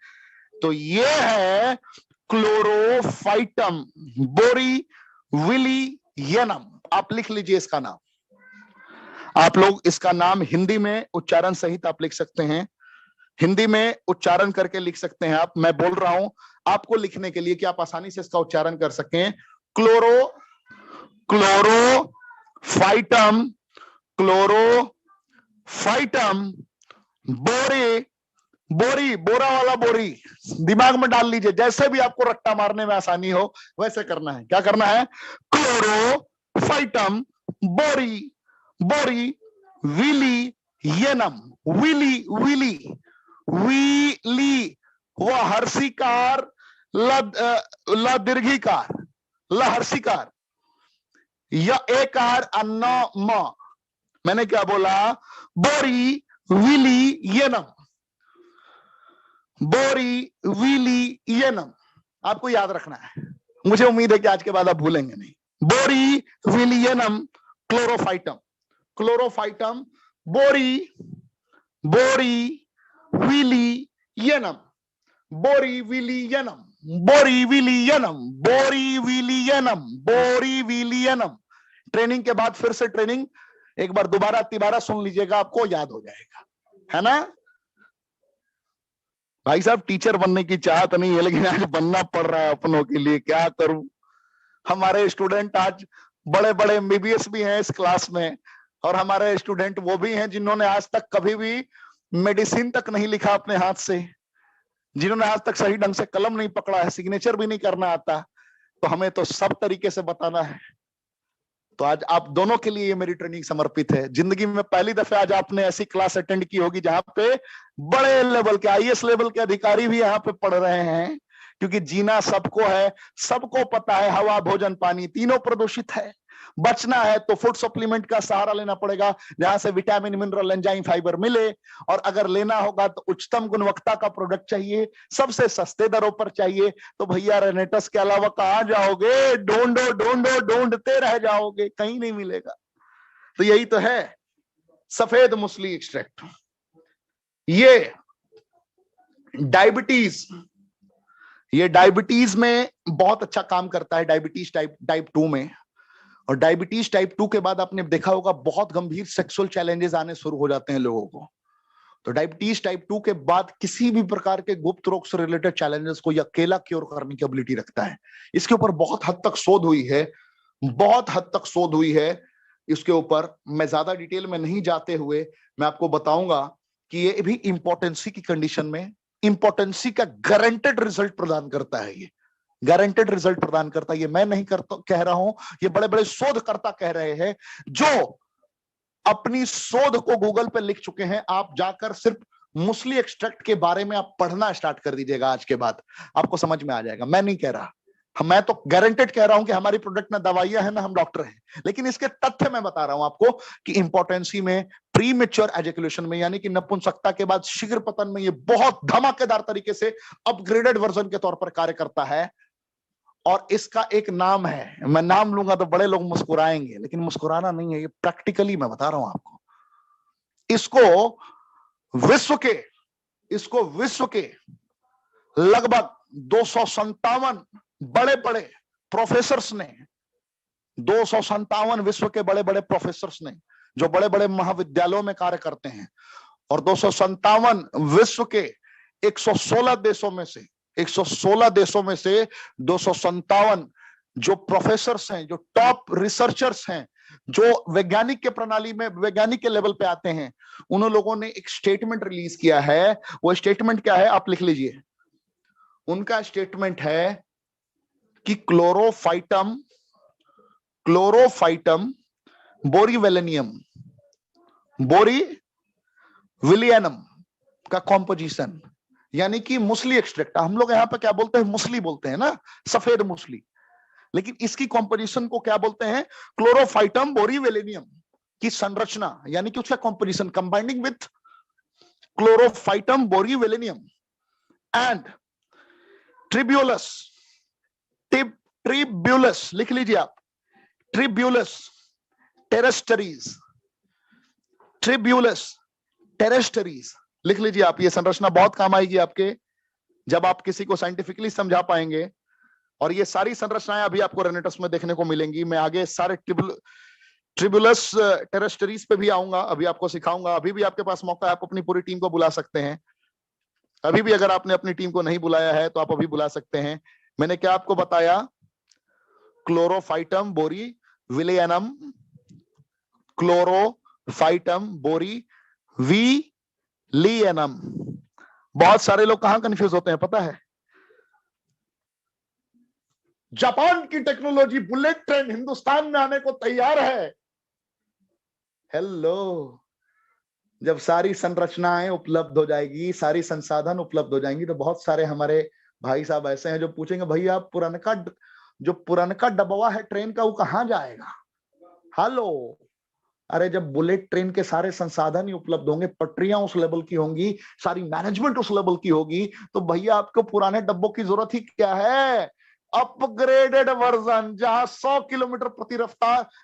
तो ये है क्लोरोफाइटम बोरीविलियनम। आप लिख लीजिए इसका नाम। आप लोग इसका नाम हिंदी में उच्चारण सहित आप लिख सकते हैं, हिंदी में उच्चारण करके लिख सकते हैं आप। मैं बोल रहा हूं आपको लिखने के लिए कि आप आसानी से इसका उच्चारण कर सकें। क्लोरोफाइटम, क्लोरोफाइटम बोरी, बोरी, बोरा वाला बोरी, दिमाग में डाल लीजिए। जैसे भी आपको रट्टा मारने में आसानी हो वैसे करना है। क्या करना है? क्लोरोफाइटम बोरी, बोरी विलियनम। विली, विली, वीली, वह हर्षिकार, ल दीर्घिकार, ल हर्षिकार, या एकार अन्ना म। मैंने क्या बोला? बोरी विलियनम, बोरी विलियनम। आपको याद रखना है, मुझे उम्मीद है कि आज के बाद आप भूलेंगे नहीं। बोरी विलियनम क्लोरोफाइटम, क्लोरोफाइटम बोरी, बोरी विलियनम, बोरी विलियनम, बोरी विलियनम, बोरी विलियनम, बोरी विलियनम। ट्रेनिंग के बाद फिर से ट्रेनिंग एक बार दोबारा तिबारा सुन लीजिएगा, आपको याद हो जाएगा, है ना? भाई साहब टीचर बनने की चाहत नहीं है, लेकिन आज बनना पड़ रहा है अपनों के लिए, क्या करूं। हमारे स्टूडेंट आज बड़े बड़े एमबीबीएस भी हैं इस क्लास में, और हमारे स्टूडेंट वो भी हैं जिन्होंने आज तक कभी भी मेडिसिन तक नहीं लिखा अपने हाथ से, जिन्होंने आज तक सही ढंग से कलम नहीं पकड़ा है, सिग्नेचर भी नहीं करना आता। तो हमें तो सब तरीके से बताना है। तो आज आप दोनों के लिए ये मेरी ट्रेनिंग समर्पित है। जिंदगी में पहली दफे आज आपने ऐसी क्लास अटेंड की होगी जहां पे बड़े लेवल के आईएएस लेवल के अधिकारी भी यहाँ पे पढ़ रहे हैं, क्योंकि जीना सबको है, सबको पता है हवा भोजन पानी तीनों प्रदूषित है। बचना है तो फूड सप्लीमेंट का सहारा लेना पड़ेगा, जहां से विटामिन मिनरल एंजाइम फाइबर मिले, और अगर लेना होगा तो उच्चतम गुणवत्ता का प्रोडक्ट चाहिए, सबसे सस्ते दरों पर चाहिए। तो भैया रेनेटस के अलावा कहां जाओगे? ढूंढो ढूंढो ढूंढते रह जाओगे, कहीं नहीं मिलेगा। तो यही तो है सफेद मूसली एक्सट्रैक्ट। ये डायबिटीज में बहुत अच्छा काम करता है, डायबिटीज टाइप 2 में। और डायबिटीज टाइप 2 के बाद आपने देखा होगा बहुत गंभीर सेक्सुअल चैलेंजेस आने शुरू हो जाते हैं लोगों को। तो डायबिटीज टाइप 2 के बाद किसी भी प्रकार के गुप्त रोग से रिलेटेड चैलेंजेस को ये अकेला क्योर करने की एबिलिटी रखता है। इसके ऊपर बहुत हद तक शोध हुई है, बहुत हद तक शोध हुई है इसके ऊपर। मैं ज्यादा डिटेल में नहीं जाते हुए मैं आपको बताऊंगा कि ये भी इंपॉर्टेंसी की कंडीशन में इंपॉर्टेंसी का गारंटेड रिजल्ट प्रदान करता है। ये गारंटेड रिजल्ट प्रदान करता है। ये मैं नहीं कह रहा हूं, ये बड़े बड़े शोधकर्ता कह रहे हैं, जो अपनी शोध को गूगल पे लिख चुके हैं। आप जाकर सिर्फ मूसली एक्सट्रैक्ट के बारे में आप पढ़ना स्टार्ट कर दीजिएगा, आज के बाद आपको समझ में आ जाएगा। मैं नहीं कह रहा, मैं तो गारंटेड कह रहा हूं कि हमारी प्रोडक्ट ना दवाइयां हैं ना हम डॉक्टर हैं, लेकिन इसके तथ्य मैं बता रहा हूं आपको कि इंपॉर्टेंसी में, प्री मेच्योर एजुकेशन में, यानी कि नपुंसकता के बाद शीघ्र पतन में, ये बहुत धमाकेदार तरीके से अपग्रेडेड वर्जन के तौर पर कार्य करता है। और इसका एक नाम है, मैं नाम लूंगा तो बड़े लोग मुस्कुराएंगे, लेकिन मुस्कुराना नहीं है, ये प्रैक्टिकली मैं बता रहा हूं आपको। इसको विश्व के लगभग 257 बड़े बड़े प्रोफेसर्स ने, 257 विश्व के बड़े बड़े प्रोफेसर्स ने, जो बड़े बड़े महाविद्यालयों में कार्य करते हैं, और 257 विश्व के 116 देशों में से 257 जो प्रोफेसर्स हैं, जो टॉप रिसर्चर्स हैं, जो वैज्ञानिक के प्रणाली में, वैज्ञानिक के लेवल पे आते हैं, उन लोगों ने एक स्टेटमेंट रिलीज किया है। वो स्टेटमेंट क्या है आप लिख लीजिए। उनका स्टेटमेंट है कि क्लोरोफाइटम बोरीविलियनम का कॉम्पोजिशन, यानी कि मूसली एक्सट्रैक्ट, हम लोग यहाँ पे क्या बोलते हैं? मूसली बोलते हैं ना, सफेद मूसली, लेकिन इसकी कॉम्पोजिशन को क्या बोलते हैं? क्लोरोफाइटम बोरीविलियनम की संरचना, यानी कि उसका composition combining with chlorophytum borivilianum and tribulus, लिख लीजिए आप, ट्रिब्यूलस टेरेस्टरीज लिख लीजिए आप। ये संरचना बहुत काम आएगी आपके, जब आप किसी को साइंटिफिकली समझा पाएंगे। और ये सारी संरचनाएं अभी आपको रेनेटस में देखने को मिलेंगी। मैं आगे सारे ट्रिब्यूलस टेरेस्टरीज पे भी आऊंगा, अभी आपको सिखाऊंगा। अभी भी आपके पास मौका है, आप अपनी पूरी टीम को बुला सकते हैं। अभी भी अगर आपने अपनी टीम को नहीं बुलाया है तो आप अभी बुला सकते हैं। मैंने क्या आपको बताया? क्लोरोफाइटम बोरीविलियनम, बहुत सारे लोग कहां कंफ्यूज होते हैं पता है? जापान की टेक्नोलॉजी बुलेट ट्रेन हिंदुस्तान में आने को तैयार है। हेलो, जब सारी संरचनाएं उपलब्ध हो जाएगी, सारी संसाधन उपलब्ध हो जाएंगी, तो बहुत सारे हमारे भाई साहब ऐसे हैं जो पूछेंगे भैया पुरानका डब्बा है ट्रेन का, वो कहां जाएगा? हेलो, अरे जब बुलेट ट्रेन के सारे संसाधन ही उपलब्ध होंगे, पटरियां उस लेवल की होंगी, सारी मैनेजमेंट उस लेवल की होगी, तो भैया आपको पुराने डब्बों की जरूरत ही क्या है? अपग्रेडेड वर्जन, जहां 100 किलोमीटर प्रति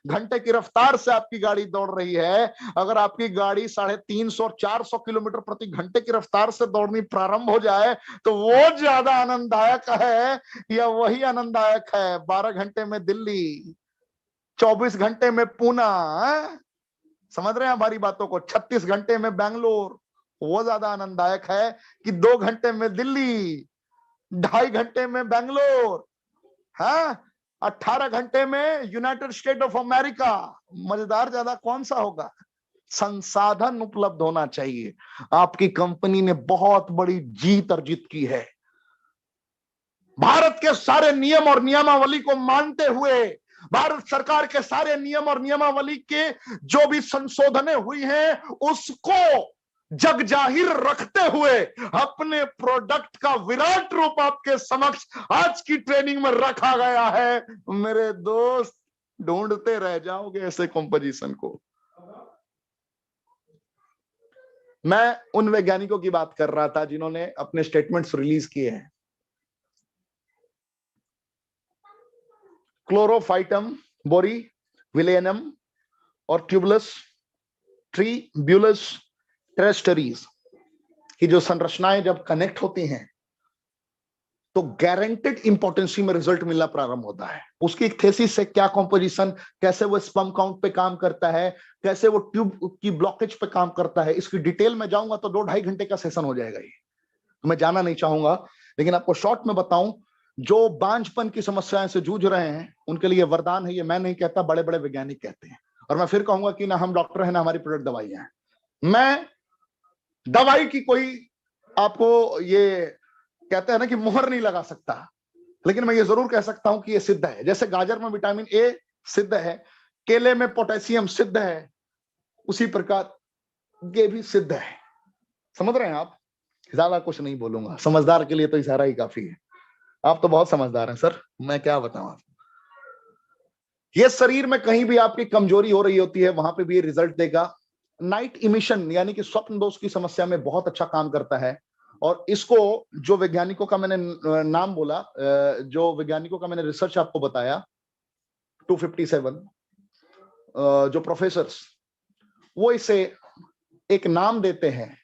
घंटे की रफ्तार से आपकी गाड़ी दौड़ रही है। अगर आपकी गाड़ी 350 और 400 किलोमीटर प्रति घंटे की रफ्तार से दौड़नी प्रारंभ हो जाए, तो वो ज्यादा आनंददायक है या वही आनंददायक है 12 घंटे में दिल्ली, 24 घंटे में पूना? समझ रहे हैं हमारी बातों को? 36 घंटे में बैंगलोर, वो ज्यादा आनंददायक है कि 2 घंटे में दिल्ली, 2.5 घंटे में बैंगलोर? हाँ, 18 घंटे में यूनाइटेड स्टेट ऑफ अमेरिका, मजेदार ज्यादा कौन सा होगा? संसाधन उपलब्ध होना चाहिए। आपकी कंपनी ने बहुत बड़ी जीत अर्जित की है। भारत के सारे नियम और नियमावली को मानते हुए, भारत सरकार के सारे नियम और नियमावली के जो भी संशोधनें हुई हैं उसको जग जाहिर रखते हुए अपने प्रोडक्ट का विराट रूप आपके समक्ष आज की ट्रेनिंग में रखा गया है। मेरे दोस्त, ढूंढते रह जाओगे ऐसे कंपोजिशन को। मैं उन वैज्ञानिकों की बात कर रहा था जिन्होंने अपने स्टेटमेंट्स रिलीज किए हैं। क्लोरोफाइटम बोरी विलेनम और ट्यूबुलस ट्रीब्यूलस टेरेस्टरीज की जो संरचनाएं जब कनेक्ट होती हैं तो गारंटेड इंपोर्टेंसी में रिजल्ट मिलना प्रारंभ होता है। उसकी एक थेसिस से क्या कंपोजिशन, कैसे वो स्पर्म काउंट पे काम करता है, कैसे वो ट्यूब की ब्लॉकेज पे काम करता है, इसकी डिटेल में जाऊंगा तो 2-2.5 घंटे का सेशन हो जाएगा। ये तो मैं जाना नहीं चाहूंगा, लेकिन आपको शॉर्ट में बताऊं, जो बांझपन की समस्याएं से जूझ रहे हैं उनके लिए वरदान है। ये मैं नहीं कहता, बड़े बड़े वैज्ञानिक कहते हैं। और मैं फिर कहूंगा कि ना हम डॉक्टर हैं ना हमारी प्रोडक्ट दवाइयां हैं। मैं दवाई की कोई आपको ये कहते हैं ना कि मोहर नहीं लगा सकता, लेकिन मैं ये जरूर कह सकता हूं कि ये सिद्ध है। जैसे गाजर में विटामिन ए सिद्ध है, केले में पोटेशियम सिद्ध है, उसी प्रकार ये भी सिद्ध है। समझ रहे हैं आप? ज्यादा कुछ नहीं बोलूंगा, समझदार के लिए तो इशारा ही काफी है। आप तो बहुत समझदार हैं सर, मैं क्या बताऊं आपको। ये शरीर में कहीं भी आपकी कमजोरी हो रही होती है वहां पे भी ये रिजल्ट देगा। नाइट इमिशन यानी कि स्वप्न दोष की समस्या में बहुत अच्छा काम करता है। और इसको जो वैज्ञानिकों का मैंने नाम बोला, जो वैज्ञानिकों का मैंने रिसर्च आपको बताया 257 जो प्रोफेसर्स, वो इसे एक नाम देते हैं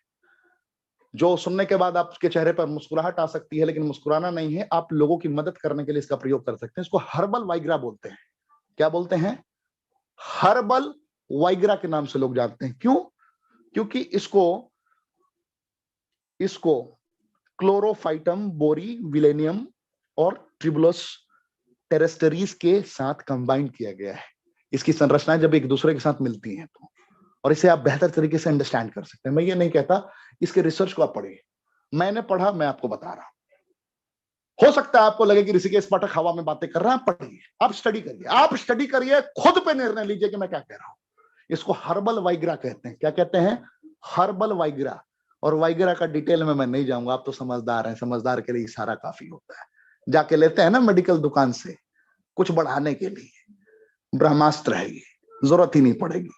जो सुनने के बाद आपके चेहरे पर मुस्कुराहट आ सकती है, लेकिन मुस्कुराना नहीं है, आप लोगों की मदद करने के लिए इसका प्रयोग कर सकते हैं। इसको हर्बल वाइग्रा बोलते हैं। क्या बोलते हैं? हर्बल वाइग्रा के नाम से लोग जानते हैं। क्यों? क्योंकि इसको क्लोरोफाइटम बोरी विलेनियम और ट्रिबुलस टेरेस्टरीज के साथ कंबाइन किया गया है। इसकी संरचनाएं जब एक दूसरे के साथ मिलती हैं तो, और इसे आप बेहतर तरीके से अंडरस्टैंड कर सकते हैं। मैं ये नहीं कहता, इसके रिसर्च को आप पढ़िए, मैंने पढ़ा, मैं आपको बता रहा हूं। हो सकता है आपको लगे कि ऋषिकेश पाठक हवा में बातें कर रहा है, पढ़िए, आप स्टडी करिए, खुद पे निर्णय लीजिए कि मैं क्या कह रहा हूं। इसको हर्बल वाइग्रा कहते हैं। क्या कहते हैं? Herbal Viagra. और वाइग्रा का डिटेल में मैं नहीं जाऊंगा, आप तो समझदार हैं, समझदार के लिए इशारा काफी होता है। जाके लेते हैं ना मेडिकल दुकान से कुछ बढ़ाने के लिए, ब्रह्मास्त्र है ये, जरूरत ही नहीं पड़ेगी।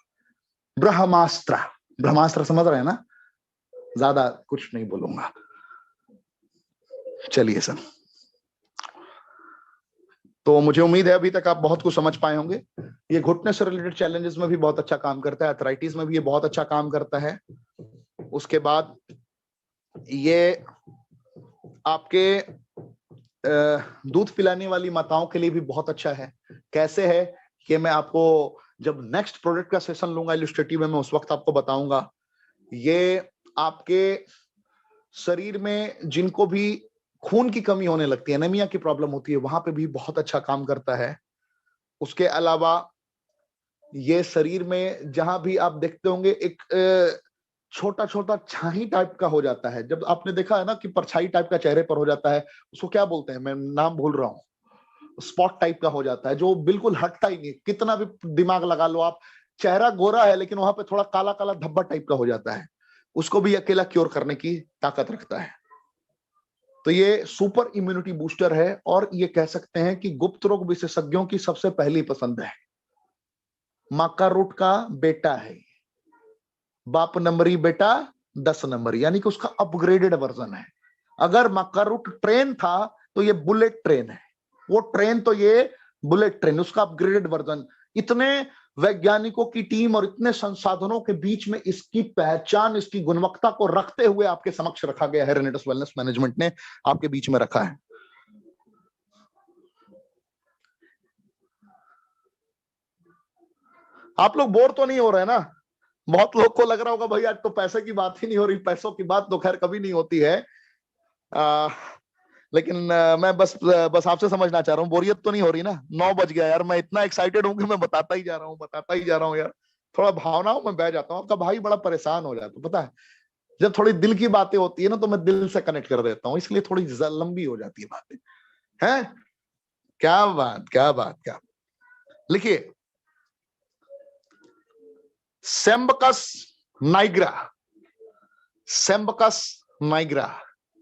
ब्रह्मास्त्र समझ रहे हैं ना? ज्यादा कुछ नहीं बोलूंगा, चलिए सर। तो मुझे उम्मीद है अभी तक आप बहुत कुछ समझ पाए होंगे। ये घुटने से रिलेटेड चैलेंजेस में भी बहुत अच्छा काम करता है, आर्थराइटिस में भी ये बहुत अच्छा काम करता है। उसके बाद ये आपके दूध पिलाने वाली माताओं के लिए भी बहुत अच्छा है। कैसे है कि मैं आपको जब नेक्स्ट प्रोडक्ट का सेशन लूंगा इलस्ट्रेटिव में, मैं उस वक्त आपको बताऊंगा। ये आपके शरीर में जिनको भी खून की कमी होने लगती है, एनीमिया की प्रॉब्लम होती है, वहां पे भी बहुत अच्छा काम करता है। उसके अलावा ये शरीर में जहां भी आप देखते होंगे एक छोटा छोटा छाही टाइप का हो जाता है, जब आपने देखा है ना कि परछाई टाइप का चेहरे पर हो जाता है, उसको क्या बोलते हैं, मैं नाम भूल रहा हूँ, स्पॉट टाइप का हो जाता है जो बिल्कुल हटता ही नहीं, कितना भी दिमाग लगा लो आप, चेहरा गोरा है लेकिन वहां पे थोड़ा काला काला धब्बा टाइप का हो जाता है, उसको भी अकेला क्योर करने की ताकत रखता है। तो ये सुपर इम्यूनिटी बूस्टर है और ये कह सकते हैं कि गुप्त रोग विशेषज्ञों की सबसे पहली पसंद है। मक्का रूट का बेटा है, बाप नंबरी बेटा 10 नंबर, यानी कि उसका अपग्रेडेड वर्जन है। अगर मक्का रूट ट्रेन था तो ये बुलेट ट्रेन है, वो ट्रेन तो ये बुलेट ट्रेन, उसका अपग्रेडेड वर्जन। इतने वैज्ञानिकों की टीम और इतने संसाधनों के बीच में इसकी पहचान, इसकी गुणवत्ता को रखते हुए आपके समक्ष रखा गया है। रेनेटस वेलनेस मैनेजमेंट ने आपके बीच में रखा है। आप लोग बोर तो नहीं हो रहे ना? बहुत लोग को लग रहा होगा भाई आज तो पैसे की बात ही नहीं हो रही। पैसों की बात तो खैर कभी नहीं होती है। लेकिन मैं बस आपसे समझना चाह रहा हूँ, बोरियत तो नहीं हो रही ना? 9 बज गया यार, मैं इतना एक्साइटेड हूँ कि मैं बताता ही जा रहा हूँ यार। थोड़ा भावनाओं में बह जाता हूँ, आपका भाई बड़ा परेशान हो जाता है, पता है? जब थोड़ी दिल की बातें होती है ना, तो मैं दिल से कनेक्ट कर देता हूँ, इसलिए थोड़ी लंबी हो जाती है बातें, हैं? क्या बात, क्या बात, क्या! लिखिए, सेम्बकस नाइग्रा, सेम्बकस नाइग्रा,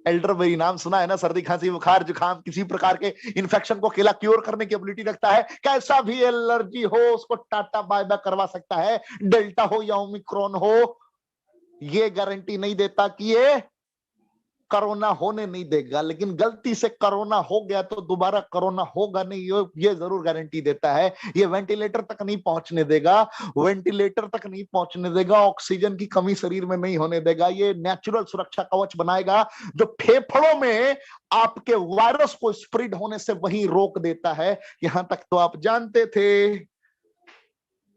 एल्डरबेरी नाम सुना है ना? सर्दी खांसी बुखार जुकाम किसी प्रकार के इन्फेक्शन को अकेला क्योर करने की एबिलिटी रखता है। कैसा भी एलर्जी हो उसको टाटा बाय बाय करवा सकता है, डेल्टा हो या ओमिक्रॉन हो। ये गारंटी नहीं देता कि ये कोरोना होने नहीं देगा, लेकिन गलती से कोरोना हो गया तो दोबारा कोरोना होगा नहीं, ये जरूर गारंटी देता है। ये वेंटिलेटर तक नहीं पहुंचने देगा, वेंटिलेटर तक नहीं पहुंचने देगा, ऑक्सीजन की कमी शरीर में नहीं होने देगा। ये नेचुरल सुरक्षा कवच बनाएगा जो फेफड़ों में आपके वायरस को स्प्रेड होने से वहीं रोक देता है। यहां तक तो आप जानते थे,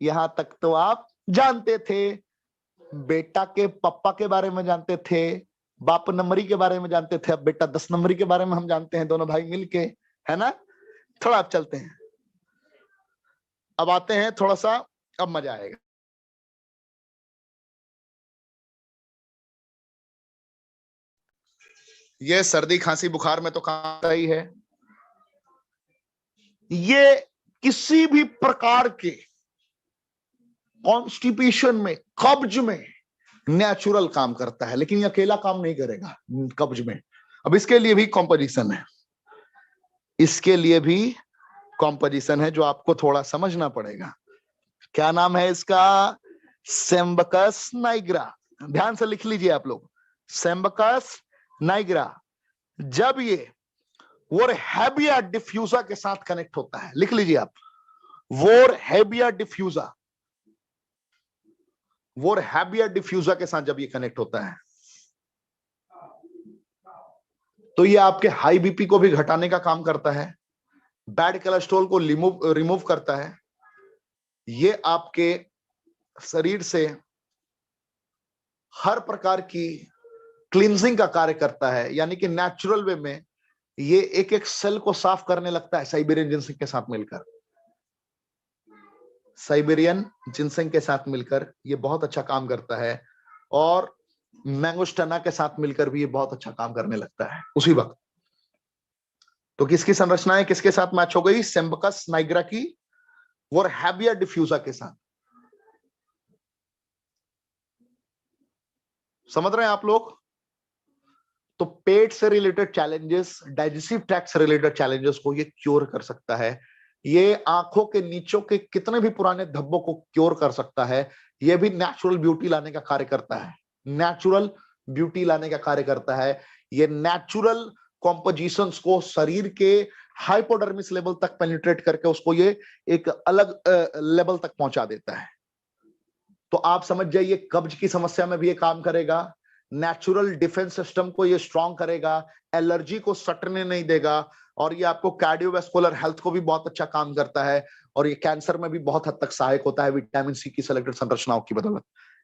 यहां तक तो आप जानते थे। बेटा के पप्पा के बारे में जानते थे, बाप नंबरी के बारे में जानते थे, अब बेटा 10 नंबरी के बारे में हम जानते हैं, दोनों भाई मिलके, है ना? थोड़ा आप चलते हैं, अब आते हैं थोड़ा सा, अब मजा आएगा। ये सर्दी खांसी बुखार में तो काम ही है। ये किसी भी प्रकार के कॉन्स्टिपेशन में, कब्ज में नेचुरल काम करता है, लेकिन ये अकेला काम नहीं करेगा कब्ज में। अब इसके लिए भी कॉम्पोजिशन है, इसके लिए भी कॉम्पोजिशन है जो आपको थोड़ा समझना पड़ेगा। क्या नाम है इसका? सेम्बकस नाइग्रा। ध्यान से लिख लीजिए आप लोग, सेम्बकस नाइग्रा। जब ये वोरहैबिया डिफ्यूजा के साथ कनेक्ट होता है, लिख लीजिए आप, वोरहैबिया डिफ्यूजा, वोरहैबिया डिफ्यूजा के साथ जब ये कनेक्ट होता है तो ये आपके हाई बीपी को भी घटाने का काम करता है, बैड कोलेस्ट्रॉल को रिमूव करता है, ये आपके शरीर से हर प्रकार की क्लींजिंग का कार्य करता है, यानी कि नेचुरल वे में ये एक एक सेल को साफ करने लगता है साइबेरियन जिनसेंग के साथ मिलकर। साइबेरियन जिनसेंग के साथ मिलकर ये बहुत अच्छा काम करता है, और मैंगोस्टेना के साथ मिलकर भी ये बहुत अच्छा काम करने लगता है उसी वक्त। तो किसकी संरचनाएं किसके साथ मैच हो गई? सेम्बकस नाइग्रा की वोरहैबिया डिफ्यूजा के साथ। समझ रहे हैं आप लोग? तो पेट से रिलेटेड चैलेंजेस, डाइजेस्टिव ट्रैक्ट से रिलेटेड चैलेंजेस को ये क्योर कर सकता है। ये आंखों के नीचों के कितने भी पुराने धब्बों को क्योर कर सकता है। ये भी नेचुरल ब्यूटी लाने का कार्य करता है, नेचुरल ब्यूटी लाने का कार्य करता है। ये नेचुरल कॉम्पोजिशंस को शरीर के हाइपोडर्मिस लेवल तक पेनिट्रेट करके उसको ये एक अलग लेवल तक पहुंचा देता है। तो आप समझ जाइए, कब्ज की समस्या में भी ये काम करेगा, नेचुरल डिफेंस सिस्टम को ये स्ट्रांग करेगा, एलर्जी को सटने नहीं देगा, और ये आपको कार्डियोवैस्कुलर हेल्थ को भी बहुत अच्छा काम करता है, और ये कैंसर में भी बहुत हद तक सहायक होता है विटामिन सी की सिलेक्टेड संरचनाओं की बदौलत।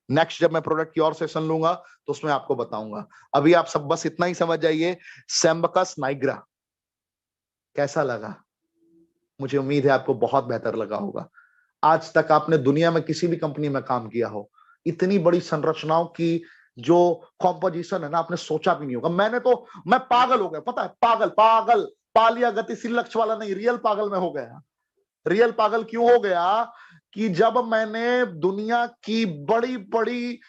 नेक्स्ट जब मैं प्रोडक्ट की और सेशन लूंगा तो उसमें आपको बताऊंगा। अभी आप सब बस इतना ही समझ जाइए, सेम्बकस नाइग्रा कैसा लगा? मुझे उम्मीद है आपको बहुत बेहतर लगा होगा। आज तक आपने दुनिया में किसी भी कंपनी में काम किया हो, इतनी बड़ी संरचनाओं की जो कॉम्पोजिशन है ना, आपने सोचा भी नहीं होगा। मैं पागल हो गया, पता है, पागल पागल, पालिया गतिशील लक्ष्य वाला नहीं, रियल पागल में हो गया। रियल पागल क्यों हो गया? कि जब मैंने दुनिया की बड़ी बड़ी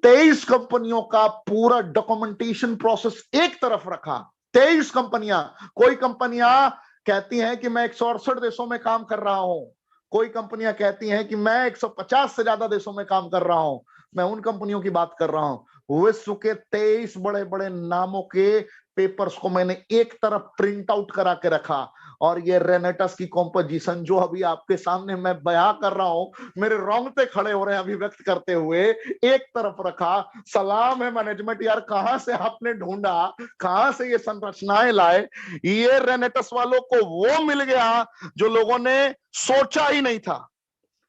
23 कंपनियों का पूरा डॉक्यूमेंटेशन प्रोसेस एक तरफ रखा, 23 कंपनियां, कोई कंपनियां कहती हैं कि मैं 168 देशों में काम कर रहा हूं, कोई कंपनियां कहती हैं कि मैं 150 से ज्यादा देशों में काम कर रहा हूं। मैं उन कंपनियों की बात कर रहा हूं। विश्व के 23 बड़े बड़े नामों के पेपर्स को मैंने एक तरफ प्रिंट आउट करा के रखा, और ये रेनेटस की कॉम्पोजिशन जो अभी आपके सामने मैं बयां कर रहा हूं, मेरे रोंगटे खड़े हो रहे हैं अभिव्यक्त करते हुए, एक तरफ रखा। सलाम है मैनेजमेंट यार, कहां से आपने ढूंढा, कहां से ये संरचनाएं लाए? ये रेनेटस वालों को वो मिल गया जो लोगों ने सोचा ही नहीं था।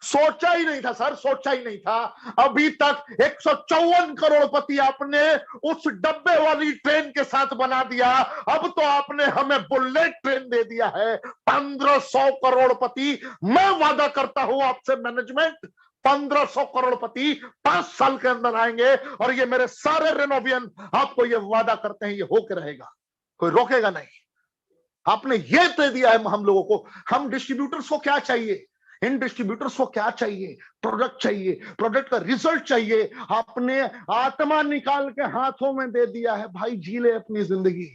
सोचा ही नहीं था सर, सोचा ही नहीं था। अभी तक 154 करोड़पति आपने उस डब्बे वाली ट्रेन के साथ बना दिया, अब तो आपने हमें बुलेट ट्रेन दे दिया है। 1500 करोड़पति मैं वादा करता हूं आपसे मैनेजमेंट, 1500 करोड़पति 5 साल के अंदर आएंगे, और ये मेरे सारे रेनोवियन आपको ये वादा करते हैं, ये होके रहेगा, कोई रोकेगा नहीं। आपने ये दे दिया है हम लोगों को। हम डिस्ट्रीब्यूटर्स को क्या चाहिए, इन डिस्ट्रीब्यूटर्स को क्या चाहिए? प्रोडक्ट चाहिए, प्रोडक्ट का रिजल्ट चाहिए। आपने आत्मा निकाल के हाथों में दे दिया है, भाई जी ले अपनी जिंदगी,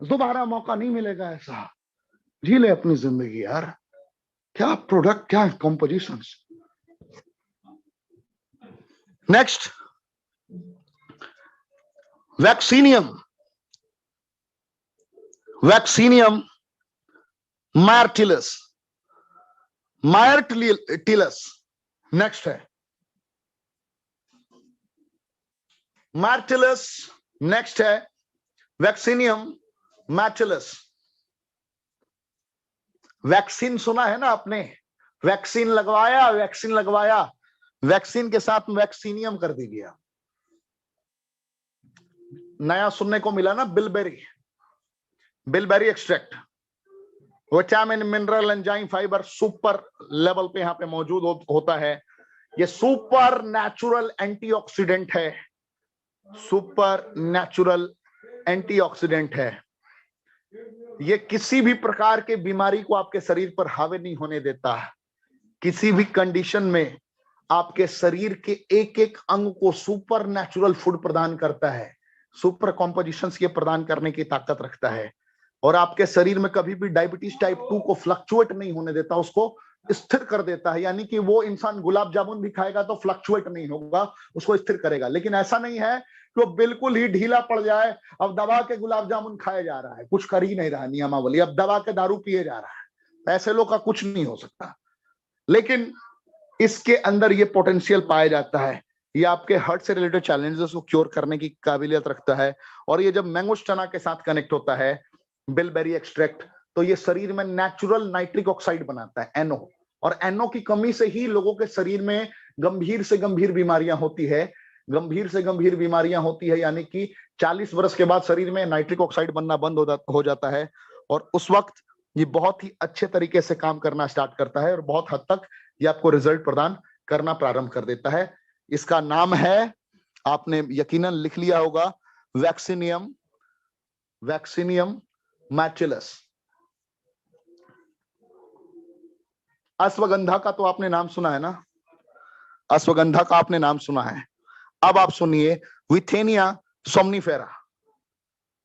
दोबारा मौका नहीं मिलेगा ऐसा। जी ले अपनी जिंदगी यार। क्या प्रोडक्ट, क्या compositions. Next, vaccinium, vaccinium myrtillus, myrtillus next है, मार्टिलस नेक्स्ट है, वैक्सीनियम मार्टिलस। वैक्सीन सुना है ना आपने, वैक्सीन लगवाया, वैक्सीन लगवाया, वैक्सीन के साथ वैक्सीनियम कर दीजिए। नया सुनने को मिला ना, bilberry, bilberry extract, vitamin, mineral, enzyme, fibre super level पे यहां पे मौजूद होता है। ये सुपर नेचुरल एंटीऑक्सीडेंट है, सुपर नेचुरल एंटीऑक्सीडेंट है। ये किसी भी प्रकार के बीमारी को आपके शरीर पर हावी नहीं होने देता। किसी भी कंडीशन में आपके शरीर के एक एक अंग को सुपर नेचुरल फूड प्रदान करता है, सुपर कॉम्पोजिशंस के प्रदान करने की ताकत रखता है, और आपके शरीर में कभी भी डायबिटीज टाइप 2 को फ्लक्चुएट नहीं होने देता, उसको स्थिर कर देता है। यानी कि वो इंसान गुलाब जामुन भी खाएगा तो फ्लक्चुएट नहीं होगा, उसको स्थिर करेगा। लेकिन ऐसा नहीं है कि वो बिल्कुल ही ढीला पड़ जाए, अब दबा के गुलाब जामुन खाए जा रहा है, कुछ कर ही नहीं रहा नियमावली, अब दबा के दारू पिए जा रहा है। ऐसे लोग का कुछ नहीं हो सकता। लेकिन इसके अंदर ये पोटेंशियल पाया जाता है, ये आपके हार्ट से रिलेटेड चैलेंजेस को क्योर करने की काबिलियत रखता है। और ये जब मैंगो चना के साथ कनेक्ट होता है, बिलबेरी एक्सट्रैक्ट, तो ये शरीर में नेचुरल नाइट्रिक ऑक्साइड बनाता है, NO, और NO की कमी से ही लोगों के शरीर में गंभीर से गंभीर बीमारियां होती है, गंभीर से गंभीर बीमारियां होती है। यानी कि 40 वर्ष के बाद शरीर में नाइट्रिक ऑक्साइड बनना बंद हो जाता है, और उस वक्त ये बहुत ही अच्छे तरीके से काम करना स्टार्ट करता है, और बहुत हद तक ये आपको रिजल्ट प्रदान करना प्रारंभ कर देता है। इसका नाम है, आपने यकीनन लिख लिया होगा, वैक्सीनियम, वैक्सीनियम मैटिलस। अश्वगंधा का तो आपने नाम सुना है ना, अश्वगंधा का आपने नाम सुना है। अब आप सुनिए विथेनिया सोमनीफेरा।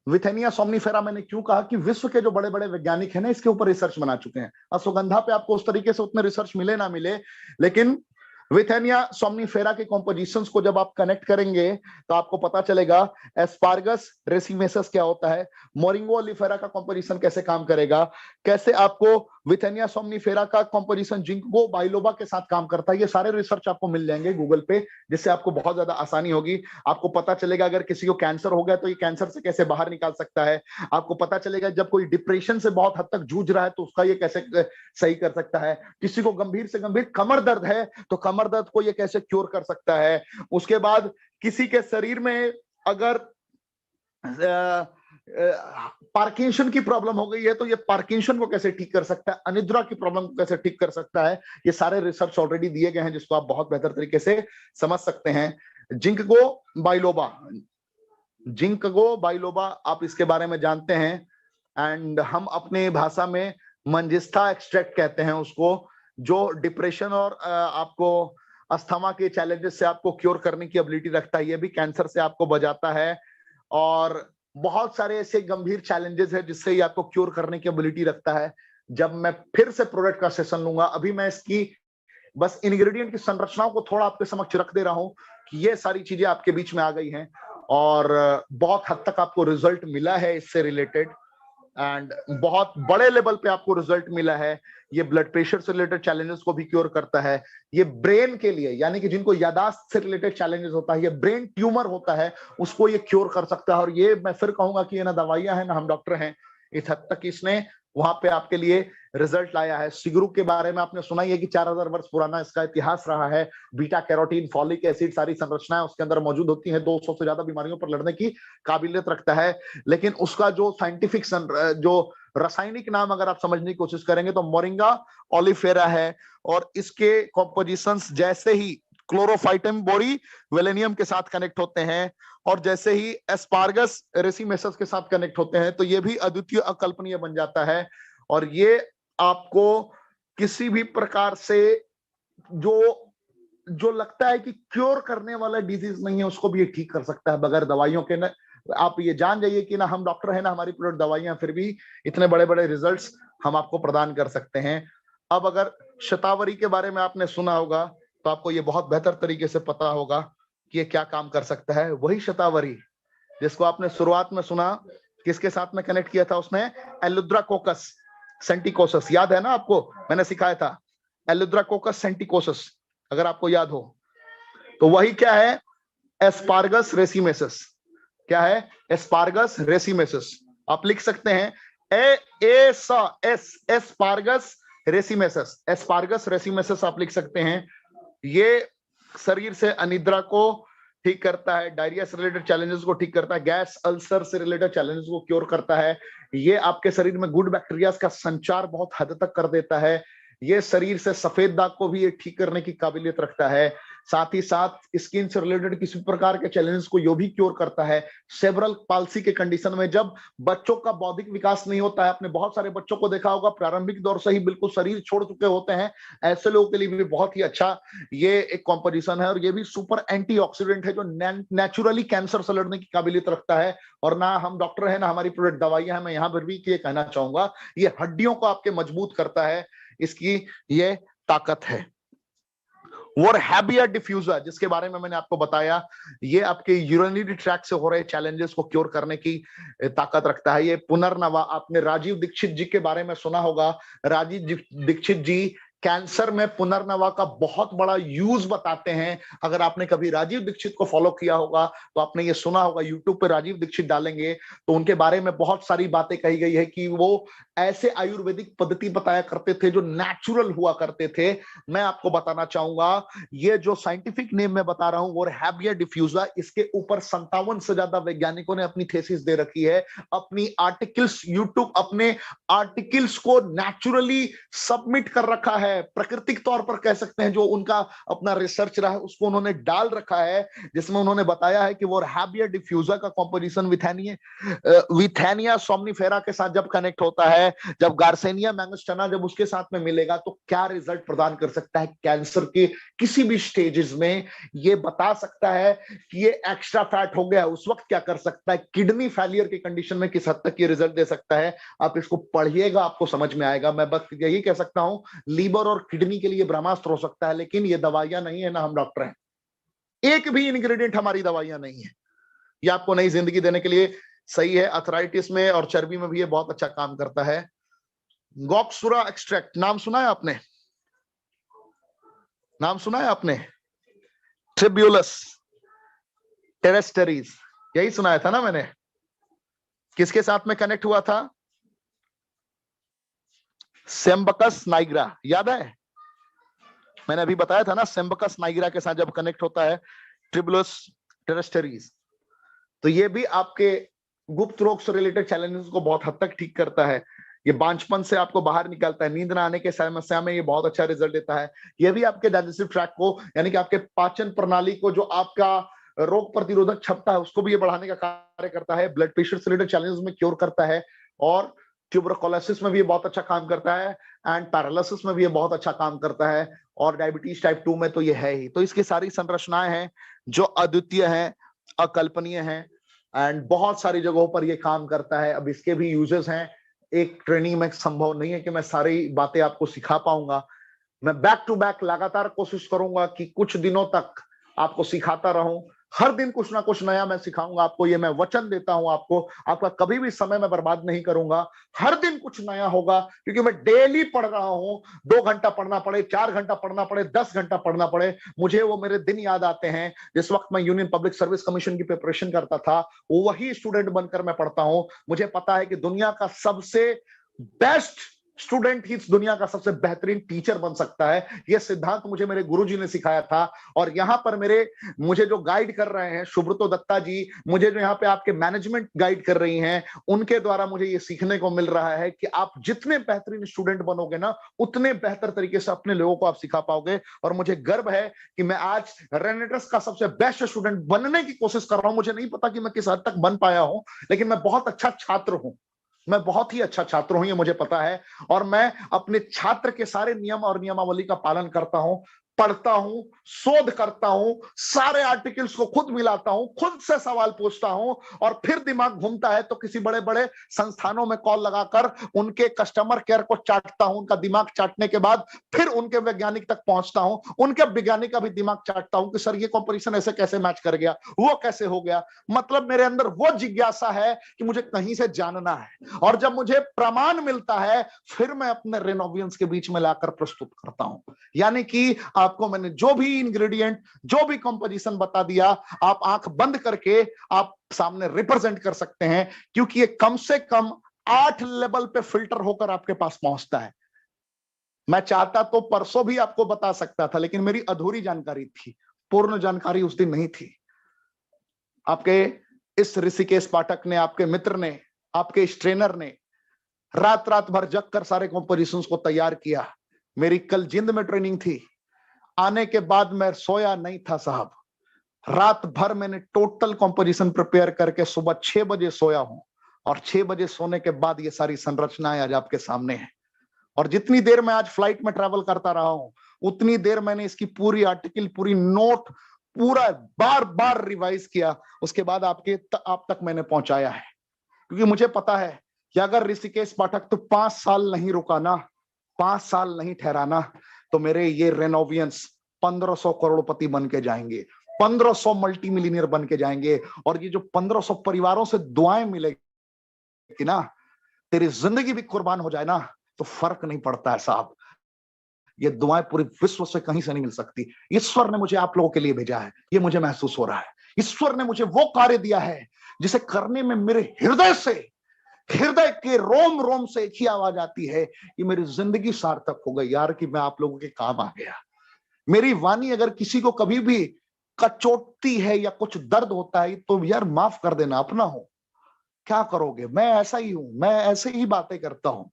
विथेनिया सोमनीफेरा मैंने क्यों कहा कि विश्व के जो बड़े बड़े वैज्ञानिक हैं ना, इसके ऊपर रिसर्च बना चुके हैं। अश्वगंधा पे आपको उस तरीके से उतने रिसर्च मिले ना मिले, लेकिन विथेनिया सोमनीफेरा के कॉम्पोजिशंस को जब आप कनेक्ट करेंगे तो आपको पता चलेगा एस्पार्गस रेसिमेसस क्या होता है, मोरिंगो ओलिफेरा का कॉम्पोजिशन कैसे काम करेगा, कैसे आपको विथेनिया सोमनीफेरा का कॉम्पोजिशन जिंको बाइलोबा के साथ काम करता है। ये सारे रिसर्च आपको मिल जाएंगे गूगल पे, जिससे आपको बहुत ज्यादा आसानी होगी। आपको पता चलेगा अगर किसी को कैंसर हो गया तो ये कैंसर से कैसे बाहर निकाल सकता है। आपको पता चलेगा जब कोई डिप्रेशन से बहुत हद तक जूझ रहा है तो उसका ये कैसे सही कर सकता है। किसी को गंभीर से गंभीर कमर दर्द है तो कमर दर्द को ये कैसे क्योर कर सकता है। उसके बाद किसी के शरीर में अगर पार्किंसन की प्रॉब्लम हो गई है तो ये पार्किंसन को कैसे ठीक कर सकता है, अनिद्रा की प्रॉब्लम को कैसे ठीक कर सकता है। ये सारे रिसर्च ऑलरेडी दिए गए हैं जिसको आप बहुत बेहतर तरीके से समझ सकते हैं। जिंकगो बाइलोबा, जिंकगो बाइलोबा आप इसके बारे में जानते हैं, एंड हम अपने भाषा में मंजिस्था एक्सट्रैक्ट कहते हैं उसको, जो डिप्रेशन और आपको अस्थमा के चैलेंजेस से आपको क्योर करने की एबिलिटी रखता है। ये भी कैंसर से आपको बचाता है, और बहुत सारे ऐसे गंभीर चैलेंजेस है जिससे ये आपको क्योर करने की एबिलिटी रखता है। जब मैं फिर से प्रोडक्ट का सेशन लूंगा, अभी मैं इसकी बस इंग्रेडिएंट की संरचनाओं को थोड़ा आपके समक्ष रख दे रहा हूं कि ये सारी चीजें आपके बीच में आ गई हैं, और बहुत हद तक आपको रिजल्ट मिला है इससे रिलेटेड, एंड बहुत बड़े लेवल पे आपको रिजल्ट मिला है। ये ब्लड प्रेशर से रिलेटेड चैलेंजेस को भी क्योर करता है। ये ब्रेन के लिए, यानी कि जिनको यादाश्त से रिलेटेड चैलेंजेस होता है, ये ब्रेन ट्यूमर होता है, उसको ये क्योर कर सकता है। और ये मैं फिर कहूंगा कि ये ना दवाइयां हैं ना हम डॉक्टर हैं, इस हद तक इसने वहां पे आपके लिए रिजल्ट लाया है। सिगरू के बारे में आपने सुना ही है कि 4000 वर्ष पुराना इसका इतिहास रहा है। बीटा कैरोटीन, फॉलिक एसिड, सारी संरचनाएं उसके अंदर मौजूद होती हैं, 200 से ज्यादा बीमारियों पर लड़ने की काबिलियत रखता है। लेकिन उसका जो साइंटिफिक जो रासायनिक नाम अगर आप समझने की कोशिश करेंगे तो मोरिंगा ओलिफेरा है। और इसके कॉम्पोजिशंस जैसे ही क्लोरोफाइटम बोरी वेलेनियम के साथ कनेक्ट होते हैं और जैसे ही एस्पार्गस रेसिमेसस के साथ कनेक्ट होते हैं तो ये भी अद्वितीय अकल्पनीय बन जाता है। और ये आपको किसी भी प्रकार से जो जो लगता है कि क्योर करने वाला डिजीज नहीं है उसको भी ये ठीक कर सकता है बगैर दवाइयों के। ना आप ये जान जाइए कि ना हम डॉक्टर हैं ना हमारी प्रोडक्ट दवाइयां, फिर भी इतने बड़े बड़े रिजल्ट्स हम आपको प्रदान कर सकते हैं। अब अगर शतावरी के बारे में आपने सुना होगा तो आपको ये बहुत बेहतर तरीके से पता होगा कि ये क्या काम कर सकता है। वही शतावरी जिसको आपने शुरुआत में सुना, किसके साथ में कनेक्ट किया था उसने? एलुद्राकोकस सेंटिकोसस, याद है ना आपको? मैंने सिखाया था एलुद्राकोकस सेंटिकोसस, अगर आपको याद हो तो वही क्या है? एस्पार्गस रेसिमेसस। क्या है? एस्पार्गस रेसिमेसस। आप लिख सकते हैं एस्पार्गस रेसिमेसस, एस्पार्गस रेसिमेसस आप लिख सकते हैं। ये शरीर से अनिद्रा को ठीक करता है, डायरिया से रिलेटेड चैलेंजेस को ठीक करता है, गैस अल्सर से रिलेटेड चैलेंजेस को क्योर करता है। ये आपके शरीर में गुड बैक्टीरिया का संचार बहुत हद तक कर देता है। ये शरीर से सफेद दाग को भी ये ठीक करने की काबिलियत रखता है। साथ ही साथ स्किन से रिलेटेड किसी प्रकार के चैलेंजेस को यो भी क्योर करता है। सेब्रल पाल्सी के कंडीशन में जब बच्चों का बौद्धिक विकास नहीं होता है, आपने बहुत सारे बच्चों को देखा होगा प्रारंभिक दौर से ही बिल्कुल शरीर छोड़ चुके होते हैं, ऐसे लोगों के लिए भी बहुत ही अच्छा ये एक कॉम्पोजिशन है। और ये भी सुपर एंटीऑक्सीडेंट है जो नेचुरली कैंसर से लड़ने की काबिलियत रखता है। और ना हम डॉक्टर है ना हमारी प्रोडक्ट दवाइयां हैं, मैं यहां पर भी ये कहना चाहूंगा ये हड्डियों को आपके मजबूत करता है, इसकी ये ताकत है। वोरहैबिया डिफ्यूजर जिसके बारे में मैंने आपको बताया, ये आपके यूरिनरी ट्रैक्ट से हो रहे चैलेंजेस को क्योर करने की ताकत रखता है। ये पुनर्नवा, आपने राजीव दीक्षित जी के बारे में सुना होगा। राजीव दीक्षित जी कैंसर में पुनर्नवा का बहुत बड़ा यूज बताते हैं। अगर आपने कभी राजीव दीक्षित को फॉलो किया होगा तो आपने ये सुना होगा, यूट्यूब पे राजीव दीक्षित डालेंगे तो उनके बारे में बहुत सारी बातें कही गई है कि वो ऐसे आयुर्वेदिक पद्धति बताया करते थे जो नेचुरल हुआ करते थे। मैं आपको बताना चाहूंगा ये जो साइंटिफिक नेम मैं बता रहा हूं वोरहैबिया डिफ्यूजा, इसके ऊपर 57 से ज्यादा वैज्ञानिकों ने अपनी थीसिस दे रखी है, अपनी आर्टिकल्स, यूट्यूब अपने आर्टिकल्स को नेचुरली सबमिट कर रखा है, प्राकृतिक तौर पर कह सकते हैं। जो उनका अपना रिसर्च रहा है उसको उन्होंने डाल रखा है, जिसमें उन्होंने बताया है कि वोरहैबिया डिफ्यूजा का कॉम्पोजिशन विथेनिया सोमनिफेरा के साथ जब कनेक्ट होता है, जब गार्सेनिया मैंगोस्टिना जब उसके साथ में मिलेगा तो क्या रिजल्ट प्रदान कर सकता है कैंसर के किसी भी स्टेजेस में। ये बता सकता है कि ये एक्स्ट्रा फैट हो गया, उस वक्त क्या कर सकता है, किडनी फेलियर की कंडीशन में किस हद तक ये रिजल्ट दे सकता है। आप इसको पढ़िएगा, आपको समझ में आएगा। मैं बस यही कह सकता हूं लीवर और किडनी के लिए ब्रह्मास्त्र हो सकता है, लेकिन ये दवाइयां नहीं है, ना हम डॉक्टर हैं। एक भी इंग्रेडिएंट हमारी दवाइयां नहीं है। ये आपको नई जिंदगी देने के लिए सही है। अर्थराइटिस में और चर्बी में भी ये बहुत अच्छा काम करता है। गॉक्सुरा एक्सट्रैक्ट नाम सुना है आपने? नाम सुना है आपने? ट्रिब्यूलस टेरेस्टेरीज, यही सुनाया था ना मैंने। किसके साथ में कनेक्ट हुआ था? सेम्बकस नाइग्रा, याद है? मैंने अभी बताया था ना, सेम्बकस नाइग्रा के साथ जब कनेक्ट होता है ट्रिब्यूलस टेरेस्टेरीज, तो ये भी आपके गुप्त रोग से रिलेटेड चैलेंजेस को बहुत हद तक ठीक करता है। ये बांझपन से आपको बाहर निकालता है, नींद ना आने के समस्या में ये बहुत अच्छा रिजल्ट देता है। ये भी आपके डाइजेस्टिव ट्रैक्ट को, यानी कि आपके पाचन प्रणाली को, जो आपका रोग प्रतिरोधक क्षमता है उसको भी ये बढ़ाने का कार्य करता है। ब्लड प्रेशर से रिलेटेड चैलेंजेस में क्योर करता है, और ट्यूबरकुलोसिस में भी ये बहुत अच्छा काम करता है, एंड पैरालिसिस में भी ये बहुत अच्छा काम करता है, और डायबिटीज टाइप 2 में तो ये है ही। तो इसकी सारी संरचनाएं हैं जो अद्वितीय हैं, अकल्पनीय हैं, एंड बहुत सारी जगहों पर ये काम करता है। अब इसके भी यूजेस हैं, एक ट्रेनिंग में संभव नहीं है कि मैं सारी बातें आपको सिखा पाऊंगा। मैं बैक टू बैक लगातार कोशिश करूंगा कि कुछ दिनों तक आपको सिखाता रहूं। हर दिन कुछ ना कुछ नया मैं सिखाऊंगा आपको, ये मैं वचन देता हूं आपको। आपका कभी भी समय मैं बर्बाद नहीं करूंगा, हर दिन कुछ नया होगा, क्योंकि मैं डेली पढ़ रहा हूं। 2 घंटा पढ़ना पड़े, 4 घंटा पढ़ना पड़े, 10 घंटा पढ़ना पड़े, मुझे वो मेरे दिन याद आते हैं जिस वक्त मैं यूनियन पब्लिक सर्विस कमीशन की प्रिपरेशन करता था। वही स्टूडेंट बनकर मैं पढ़ता हूं। मुझे पता है कि दुनिया का सबसे बेस्ट स्टूडेंट ही इस दुनिया का सबसे बेहतरीन टीचर बन सकता है। यह सिद्धांत मुझे मेरे गुरुजी ने सिखाया था। और यहां पर मुझे जो गाइड कर रहे हैं सुब्रतो दत्ता जी, मुझे जो यहाँ पे आपके मैनेजमेंट गाइड कर रही हैं, उनके द्वारा मुझे ये सीखने को मिल रहा है कि आप जितने बेहतरीन स्टूडेंट बनोगे ना, उतने बेहतर तरीके से अपने लोगों को आप सिखा पाओगे। और मुझे गर्व है कि मैं आज रेनेटस का सबसे बेस्ट स्टूडेंट बनने की कोशिश कर रहा हूं। मुझे नहीं पता कि मैं किस हद तक बन पाया हूं, लेकिन मैं बहुत अच्छा छात्र हूं। मैं बहुत ही अच्छा छात्र हूं, ये मुझे पता है। और मैं अपने छात्र के सारे नियम और नियमावली का पालन करता हूं, पढ़ता हूं, शोध करता हूं, सारे आर्टिकल्स को खुद मिलाता हूं, खुद से सवाल पूछता हूं, और फिर दिमाग घूमता है तो किसी बड़े बड़े संस्थानों में कॉल लगाकर उनके कस्टमर केयर को चाटता हूं। उनका दिमाग चाटने के बाद फिर उनके वैज्ञानिक तक पहुंचता हूं, उनके वैज्ञानिक का भी दिमाग चाटता हूं कि सर ये कंपटीशन ऐसे कैसे मैच कर गया, वो कैसे हो गया। मतलब मेरे अंदर वो जिज्ञासा है कि मुझे कहीं से जानना है, और जब मुझे प्रमाण मिलता है फिर मैं अपने रेनोवियंस के बीच में लाकर प्रस्तुत करता हूं। यानी कि आपको मैंने जो भी इंग्रेडिएंट, जो भी कंपोजिशन बता दिया, आप आंख बंद करके आप सामने रिप्रेजेंट कर सकते हैं, क्योंकि ये कम से कम 8 लेवल पे फिल्टर होकर आपके पास पहुंचता है। मैं चाहता तो परसों भी आपको बता सकता था, लेकिन मेरी अधूरी जानकारी थी, पूर्ण जानकारी उस दिन नहीं थी। आपके इस ऋषिकेश पाठक ने, आपके मित्र ने, आपके इस ट्रेनर ने रात रात भर जग कर सारे कॉम्पोजिशंस को तैयार किया। मेरी कल जिंद में ट्रेनिंग थी, आने के बाद मैं सोया नहीं था साहब। रात भर मैंने टोटल कॉम्पोजिशन प्रिपेयर करके सुबह 6 बजे सोया हूं, और 6 बजे सोने के बाद ये सारी संरचनाएं आज आपके सामने है। और जितनी देर मैं आज फ्लाइट में ट्रैवल करता रहा हूं, उतनी देर मैंने इसकी पूरी आर्टिकल, पूरी नोट, पूरा बार बार रिवाइज किया, उसके बाद आप तक मैंने पहुंचाया है। क्योंकि मुझे पता है कि अगर ऋषिकेश पाठक तो 5 साल नहीं रुका ना, 5 साल नहीं ठहराना, तो मेरे ये रेनोवियंस 1500 करोड़पति बन के जाएंगे, 1500 मल्टी मिलीनियर बन के जाएंगे। और ये जो 1500 परिवारों से दुआएं मिलेगी ना, तेरी जिंदगी भी कुर्बान हो जाए ना, तो फर्क नहीं पड़ता है साहब। ये दुआएं पूरे विश्व से कहीं से नहीं मिल सकती। ईश्वर ने मुझे आप लोगों के लिए भेजा है, ये मुझे महसूस हो रहा है। ईश्वर ने मुझे वो कार्य दिया है जिसे करने में मेरे हृदय के रोम रोम से एक ही आवाज आती है कि मेरी जिंदगी सार्थक हो गई यार, कि मैं आप लोगों के काम आ गया। मेरी वाणी अगर किसी को कभी भी कचोटती है या कुछ दर्द होता है, तो यार माफ कर देना, अपना हो, क्या करोगे। मैं ऐसा ही हूं, मैं ऐसे ही बातें करता हूं,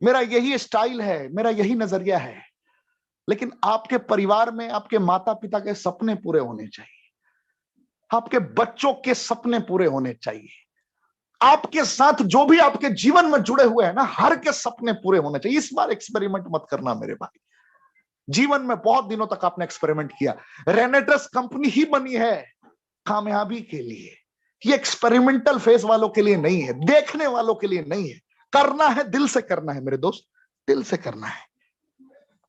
मेरा यही स्टाइल है, मेरा यही नजरिया है। लेकिन आपके परिवार में आपके माता पिता के सपने पूरे होने चाहिए, आपके बच्चों के सपने पूरे होने चाहिए, आपके साथ जो भी आपके जीवन में जुड़े हुए हैं ना, हर के सपने पूरे होने चाहिए। इस बार एक्सपेरिमेंट मत करना मेरे भाई। जीवन में बहुत दिनों तक आपने एक्सपेरिमेंट किया, रेनेटस कंपनी ही बनी है कामयाबी के लिए। ये एक्सपेरिमेंटल फेज वालों के लिए नहीं है, देखने वालों के लिए नहीं है। करना है, दिल से करना है मेरे दोस्त, दिल से करना है।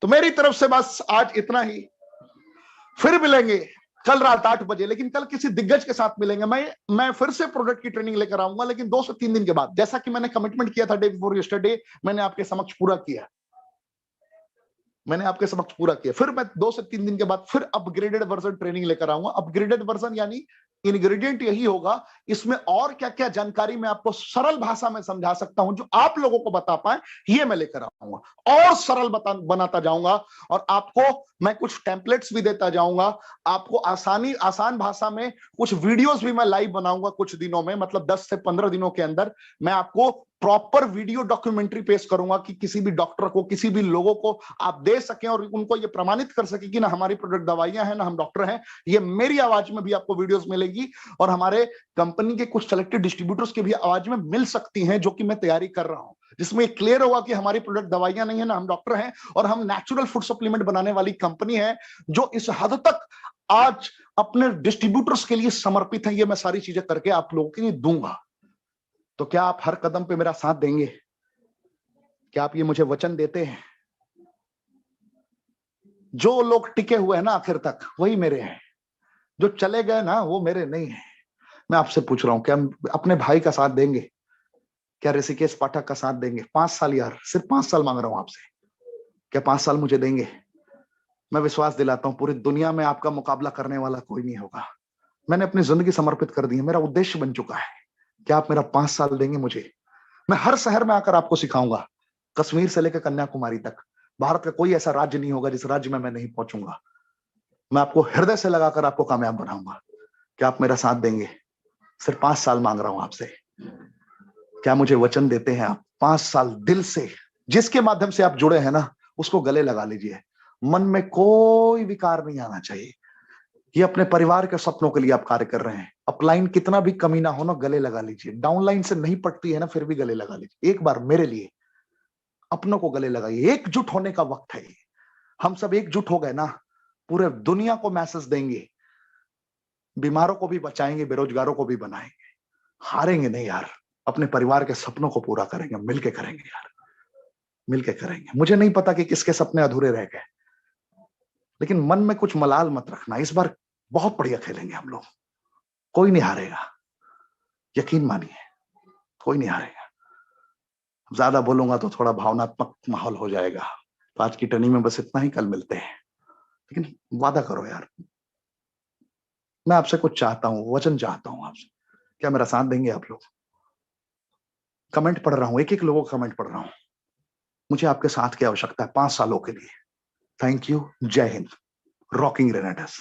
तो मेरी तरफ से बस आज इतना ही। फिर मिलेंगे कल रात 8 बजे, लेकिन कल किसी दिग्गज के साथ मिलेंगे। मैं फिर से प्रोडक्ट की ट्रेनिंग लेकर आऊंगा, लेकिन 2 से 3 दिन के बाद। जैसा कि मैंने कमिटमेंट किया था डे बिफोर यस्टरडे, मैंने आपके समक्ष पूरा किया। फिर मैं 2 से 3 दिन के बाद फिर अपग्रेडेड वर्जन ट्रेनिंग लेकर आऊंगा। अपग्रेडेड वर्जन यानी इंग्रेडिएंट यही होगा, इसमें और क्या क्या जानकारी मैं आपको सरल भाषा में समझा सकता हूं, जो आप लोगों को बता पाए, ये मैं लेकर आऊंगा और सरल बनाता जाऊंगा। और आपको मैं कुछ टेम्पलेट्स भी देता जाऊंगा, आपको आसान भाषा में कुछ वीडियोस भी मैं लाइव बनाऊंगा कुछ दिनों में, मतलब 10 से 15 दिनों के अंदर मैं आपको प्रॉपर वीडियो डॉक्यूमेंट्री पेश करूंगा, कि किसी भी डॉक्टर को, किसी भी लोगों को आप दे सकें और उनको ये प्रमाणित कर सके कि ना हमारी प्रोडक्ट दवाइयां हैं, ना हम डॉक्टर हैं। ये मेरी आवाज में भी आपको वीडियोस मिलेगी, और हमारे कंपनी के कुछ सेलेक्टेड डिस्ट्रीब्यूटर्स की भी आवाज में मिल सकती हैं, जो कि मैं तैयारी कर रहा हूं, जिसमें क्लियर होगा कि हमारी प्रोडक्ट दवाइयां नहीं है, ना हम डॉक्टर हैं, और हम नेचुरल फूड सप्लीमेंट बनाने वाली कंपनी है, जो इस हद तक आज अपने डिस्ट्रीब्यूटर्स के लिए समर्पित है। ये मैं सारी चीजें करके आप लोगों के लिए दूंगा। तो क्या आप हर कदम पे मेरा साथ देंगे? क्या आप ये मुझे वचन देते हैं? जो लोग टिके हुए हैं ना आखिर तक, वही मेरे हैं। जो चले गए ना, वो मेरे नहीं है। मैं आपसे पूछ रहा हूं, क्या अपने भाई का साथ देंगे? क्या ऋषिकेश पाठक का साथ देंगे? 5 साल यार, सिर्फ 5 साल मांग रहा हूं आपसे। क्या 5 साल मुझे देंगे? मैं विश्वास दिलाता हूं, पूरी दुनिया में आपका मुकाबला करने वाला कोई नहीं होगा। मैंने अपनी जिंदगी समर्पित कर दी है, मेरा उद्देश्य बन चुका है। क्या आप मेरा 5 साल देंगे मुझे? मैं हर शहर में आकर आपको सिखाऊंगा, कश्मीर से लेकर कन्याकुमारी तक। भारत का कोई ऐसा राज्य नहीं होगा जिस राज्य में मैं नहीं पहुंचूंगा। मैं आपको हृदय से लगाकर आपको कामयाब बनाऊंगा। क्या आप मेरा साथ देंगे? सिर्फ 5 साल मांग रहा हूं आपसे। क्या मुझे वचन देते हैं आप? 5 साल दिल से, जिसके माध्यम से आप जुड़े हैं ना, उसको गले लगा लीजिए। मन में कोई विकार नहीं आना चाहिए। ये अपने परिवार के सपनों के लिए आप कार्य कर रहे हैं। अपलाइन कितना भी कमीना हो ना, गले लगा लीजिए। डाउनलाइन से नहीं पड़ती है ना, फिर भी गले लगा लीजिए। एक बार मेरे लिए अपनों को गले लगाइए। एकजुट होने का वक्त है। हम सब एकजुट हो गए ना, पूरे दुनिया को मैसेज देंगे। बीमारों को भी बचाएंगे, बेरोजगारों को भी बनाएंगे। हारेंगे नहीं यार। अपने परिवार के सपनों को पूरा करेंगे, मिलके करेंगे यार, मिलके करेंगे। मुझे नहीं पता कि किसके सपने अधूरे रह गए, लेकिन मन में कुछ मलाल मत रखना। इस बार बहुत बढ़िया खेलेंगे हम लोग। कोई नहीं हारेगा, यकीन मानिए, कोई नहीं हारेगा। ज्यादा बोलूंगा तो थोड़ा भावनात्मक माहौल हो जाएगा। तो आज की टर्निंग में बस इतना ही, कल मिलते हैं। लेकिन वादा करो यार, मैं आपसे कुछ चाहता हूं, वचन चाहता हूं आपसे। क्या मेरा साथ देंगे आप लोग? कमेंट पढ़ रहा हूं, एक एक लोगों का कमेंट पढ़ रहा हूं। मुझे आपके साथ की आवश्यकता है 5 सालों के लिए। Thank you. जय हिंद। रॉकिंग रेनेडस।